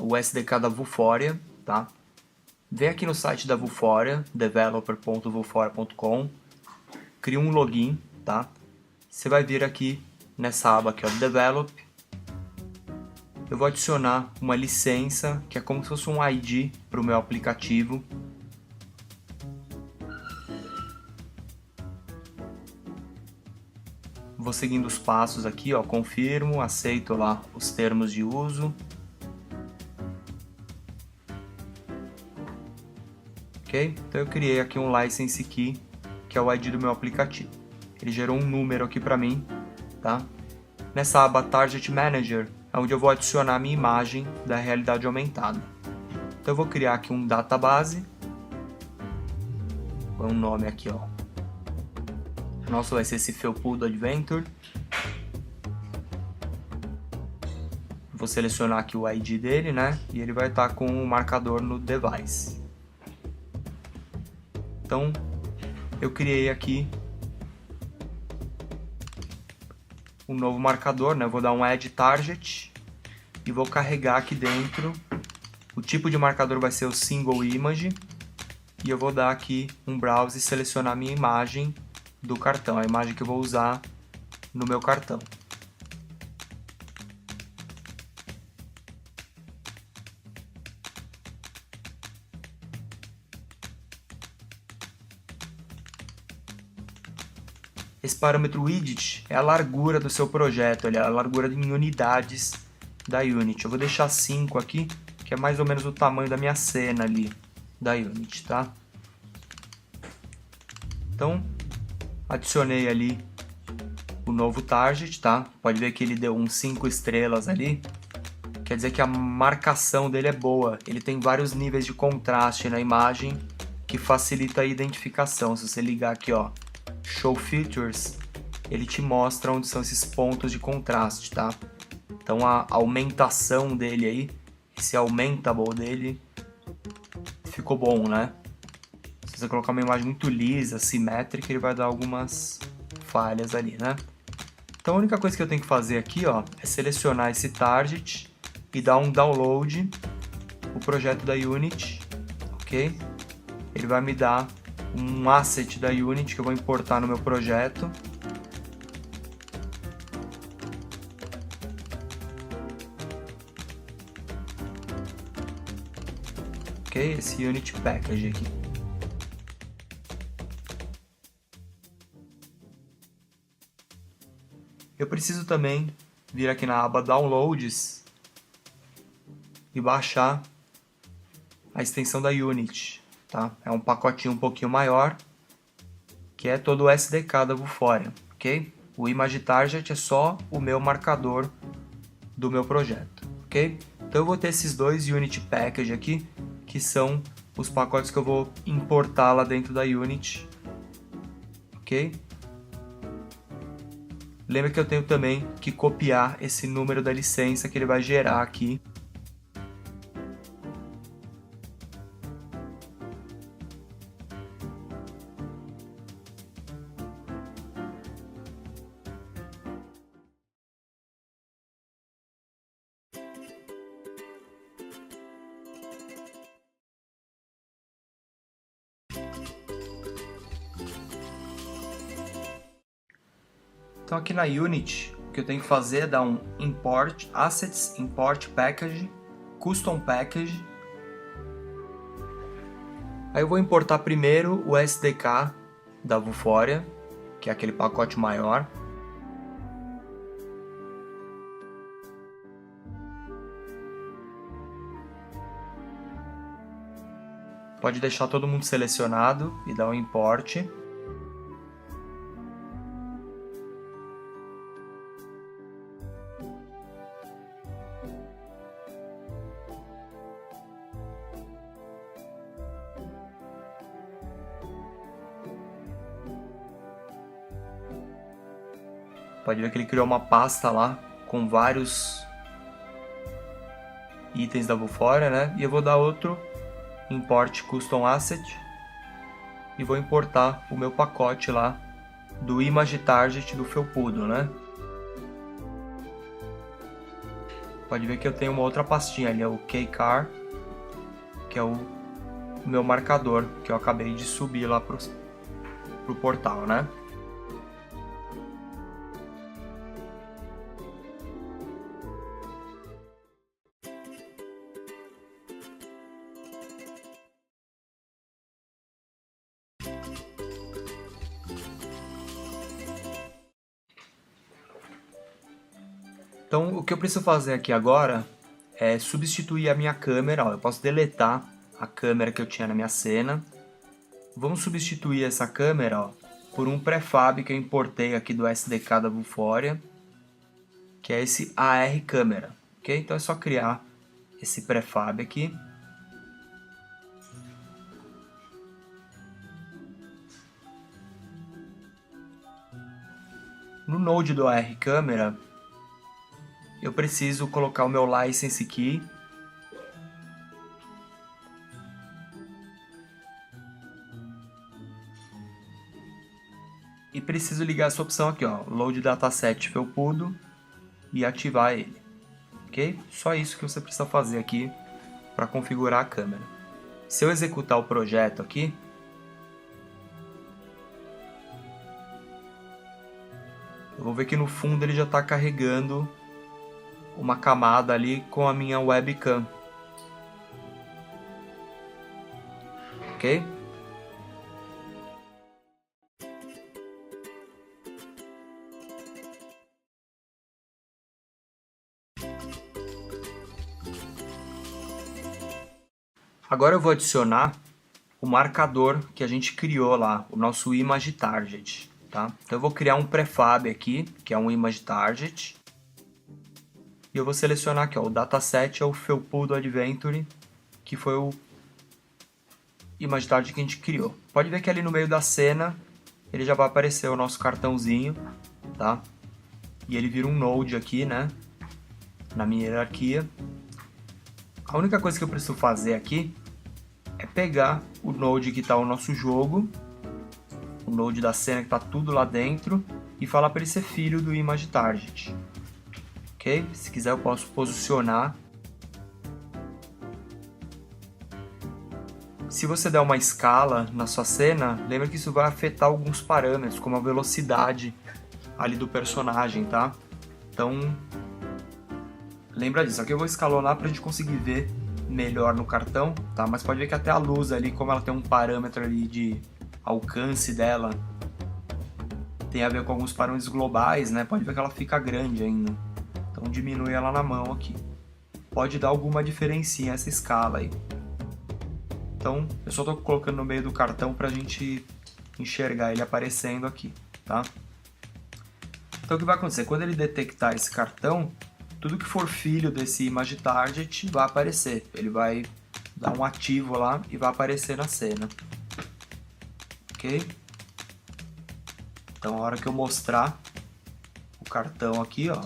o SDK da Vuforia, tá? Vem aqui no site da Vuforia, developer.vuforia.com, cria um login, tá? Você vai vir aqui nessa aba aqui, ó, Develop. Eu vou adicionar uma licença, que é como se fosse um ID para o meu aplicativo. Vou seguindo os passos aqui, ó, confirmo, aceito lá os termos de uso. Ok? Então eu criei aqui um license key, que é o ID do meu aplicativo. Ele gerou um número aqui para mim, tá? Nessa aba Target Manager é onde eu vou adicionar a minha imagem da realidade aumentada. Então eu vou criar aqui um database, um nome aqui, ó. Nosso vai ser esse Felpudo Adventure. Vou selecionar aqui o ID dele, né? E ele vai estar com o marcador no device. Então, eu criei aqui um novo marcador, né? Eu vou dar um Add Target e vou carregar aqui dentro. O tipo de marcador vai ser o Single Image. E eu vou dar aqui um browse e selecionar a minha imagem do cartão, a imagem que eu vou usar no meu cartão. Esse parâmetro widget é a largura do seu projeto, é a largura em unidades da Unity. Eu vou deixar 5 aqui, que é mais ou menos o tamanho da minha cena ali da Unity, tá? Então, adicionei ali o novo target, tá? Pode ver que ele deu uns 5 estrelas ali. Quer dizer que a marcação dele é boa. Ele tem vários níveis de contraste na imagem que facilita a identificação. Se você ligar aqui, ó, Show Features, ele te mostra onde são esses pontos de contraste, tá? Então a aumentação dele aí, esse aumentable dele, ficou bom, né? Se você colocar uma imagem muito lisa, simétrica, ele vai dar algumas falhas ali, né? Então a única coisa que eu tenho que fazer aqui, ó, é selecionar esse target e dar um download, o projeto da Unity, ok? Ele vai me dar um asset da Unity que eu vou importar no meu projeto. Ok? Esse Unity Package aqui. Eu preciso também vir aqui na aba Downloads e baixar a extensão da Unity, tá? É um pacotinho um pouquinho maior, que é todo o SDK da Vuforia, ok? O Image Target é só o meu marcador do meu projeto, ok? Então eu vou ter esses dois Unity Package aqui, que são os pacotes que eu vou importar lá dentro da Unity, ok? Lembra que eu tenho também que copiar esse número da licença que ele vai gerar aqui. Então aqui na Unity, o que eu tenho que fazer é dar um Import Assets, Import Package, Custom Package. Aí eu vou importar primeiro o SDK da Vuforia, que é aquele pacote maior. Pode deixar todo mundo selecionado e dar um import. Pode ver que ele criou uma pasta lá com vários itens da Vuforia, né? E eu vou dar outro Import Custom Asset e vou importar o meu pacote lá do Image Target do Felpudo, né? Pode ver que eu tenho uma outra pastinha ali, é o Keycar, que é o meu marcador que eu acabei de subir lá pro portal, né? Então, o que eu preciso fazer aqui agora é substituir a minha câmera. Ó, eu posso deletar a câmera que eu tinha na minha cena. Vamos substituir essa câmera, ó, por um prefab que eu importei aqui do SDK da Vuforia, que é esse AR Câmera. Ok? Então é só criar esse prefab aqui. No Node do AR Câmera, eu preciso colocar o meu license key. E preciso ligar essa opção aqui, ó, Load Dataset Felpudo, e ativar ele. Ok? Só isso que você precisa fazer aqui para configurar a câmera. Se eu executar o projeto aqui, eu vou ver que no fundo ele já está carregando uma camada ali com a minha webcam. Ok? Agora eu vou adicionar o marcador que a gente criou lá, o nosso Image Target. Tá? Então eu vou criar um prefab aqui, que é um Image Target. E eu vou selecionar aqui, ó, o dataset é o Felpudo Adventure, que foi o Image Target que a gente criou. Pode ver que ali no meio da cena, ele já vai aparecer o nosso cartãozinho, tá? E ele vira um node aqui, né? Na minha hierarquia. A única coisa que eu preciso fazer aqui é pegar o node que está o nosso jogo, o node da cena que está tudo lá dentro, e falar para ele ser filho do Image Target. Ok? Se quiser eu posso posicionar. Se você der uma escala na sua cena, lembra que isso vai afetar alguns parâmetros, como a velocidade ali do personagem, tá? Então, lembra disso. Aqui eu vou escalonar para a gente conseguir ver melhor no cartão, tá? Mas pode ver que até a luz ali, como ela tem um parâmetro ali de alcance dela, tem a ver com alguns parâmetros globais, né? Pode ver que ela fica grande ainda. Então diminui ela na mão aqui. Pode dar alguma diferencinha essa escala aí. Então eu só estou colocando no meio do cartão para a gente enxergar ele aparecendo aqui, tá? Então o que vai acontecer? Quando ele detectar esse cartão, tudo que for filho desse Image Target vai aparecer. Ele vai dar um ativo lá e vai aparecer na cena. Ok? Então a hora que eu mostrar o cartão aqui, ó,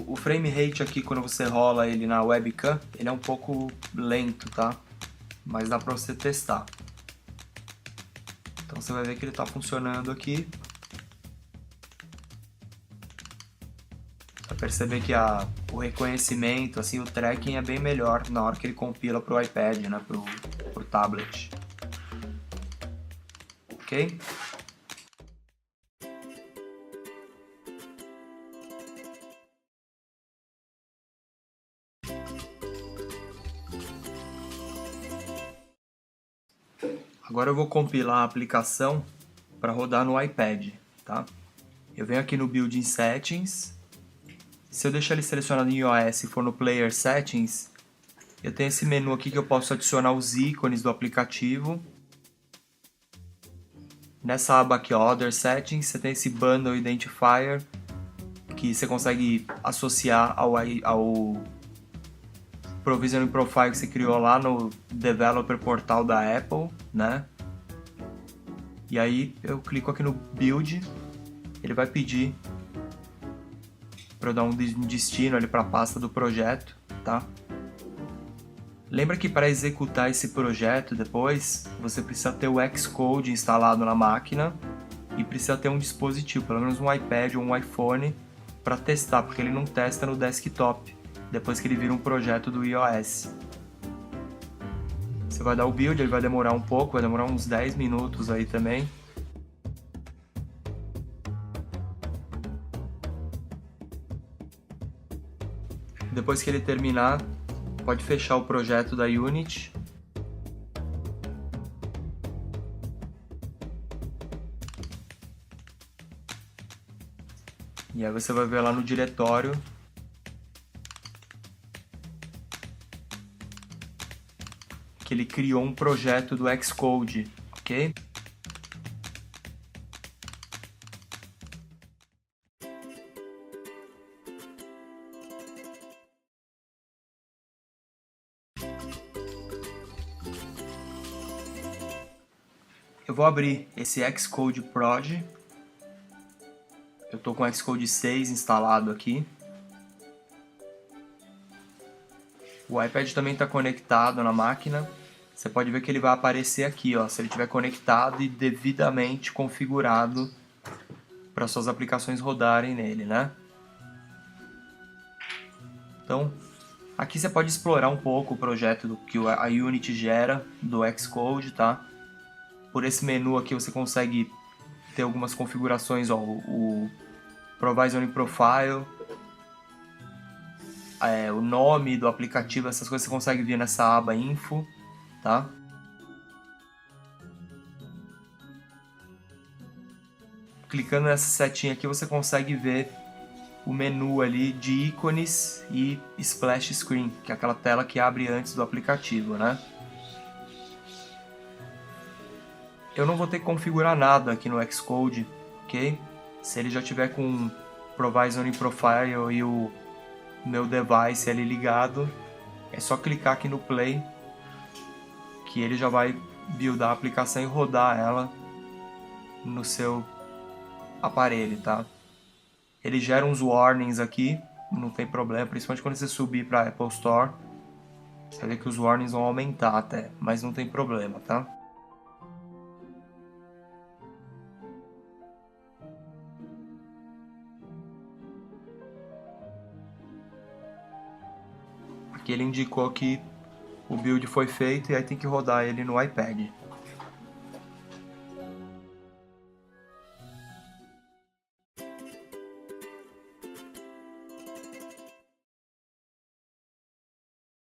o frame rate aqui, quando você rola ele na webcam, ele é um pouco lento, tá? Mas dá pra você testar. Então você vai ver que ele está funcionando aqui. Você vai perceber que o reconhecimento, assim, o tracking é bem melhor na hora que ele compila para o iPad, né, pro tablet. ok? Agora eu vou compilar a aplicação para rodar no iPad, tá? Eu venho aqui no Build in Settings. Se eu deixar ele selecionado em iOS e for no Player Settings, eu tenho esse menu aqui que eu posso adicionar os ícones do aplicativo. Nessa aba aqui, Other Settings, você tem esse Bundle Identifier, que você consegue associar ao Provisioning Profile que você criou lá no Developer Portal da Apple, né? E aí eu clico aqui no Build, ele vai pedir para eu dar um destino ali para a pasta do projeto, tá? Lembra que para executar esse projeto depois, você precisa ter o Xcode instalado na máquina e precisa ter um dispositivo, pelo menos um iPad ou um iPhone, para testar, porque ele não testa no desktop, depois que ele vira um projeto do iOS. Você vai dar o build, ele vai demorar um pouco, vai demorar uns 10 minutos aí também. Depois que ele terminar, pode fechar o projeto da Unity. E aí você vai ver lá no diretório que ele criou um projeto do Xcode, ok? Eu vou abrir esse Xcode Prod. Eu estou com o Xcode 6 instalado aqui. O iPad também está conectado na máquina. Você pode ver que ele vai aparecer aqui, ó, se ele estiver conectado e devidamente configurado para suas aplicações rodarem nele, né? Então, aqui você pode explorar um pouco o projeto que a Unity gera do Xcode, tá? Por esse menu aqui você consegue ter algumas configurações, ó, o Provisioning Profile, o nome do aplicativo, essas coisas você consegue ver nessa aba Info, tá? Clicando nessa setinha aqui você consegue ver o menu ali de ícones e Splash Screen, que é aquela tela que abre antes do aplicativo, né? Eu não vou ter que configurar nada aqui no Xcode, ok? Se ele já tiver com Provisioning Profile e o meu device ali ligado, é só clicar aqui no Play que ele já vai buildar a aplicação e rodar ela no seu aparelho, tá? Ele gera uns warnings aqui, não tem problema, principalmente quando você subir para a Apple Store, você vai ver que os warnings vão aumentar até, mas não tem problema, tá? Aqui ele indicou que o build foi feito e aí tem que rodar ele no iPad.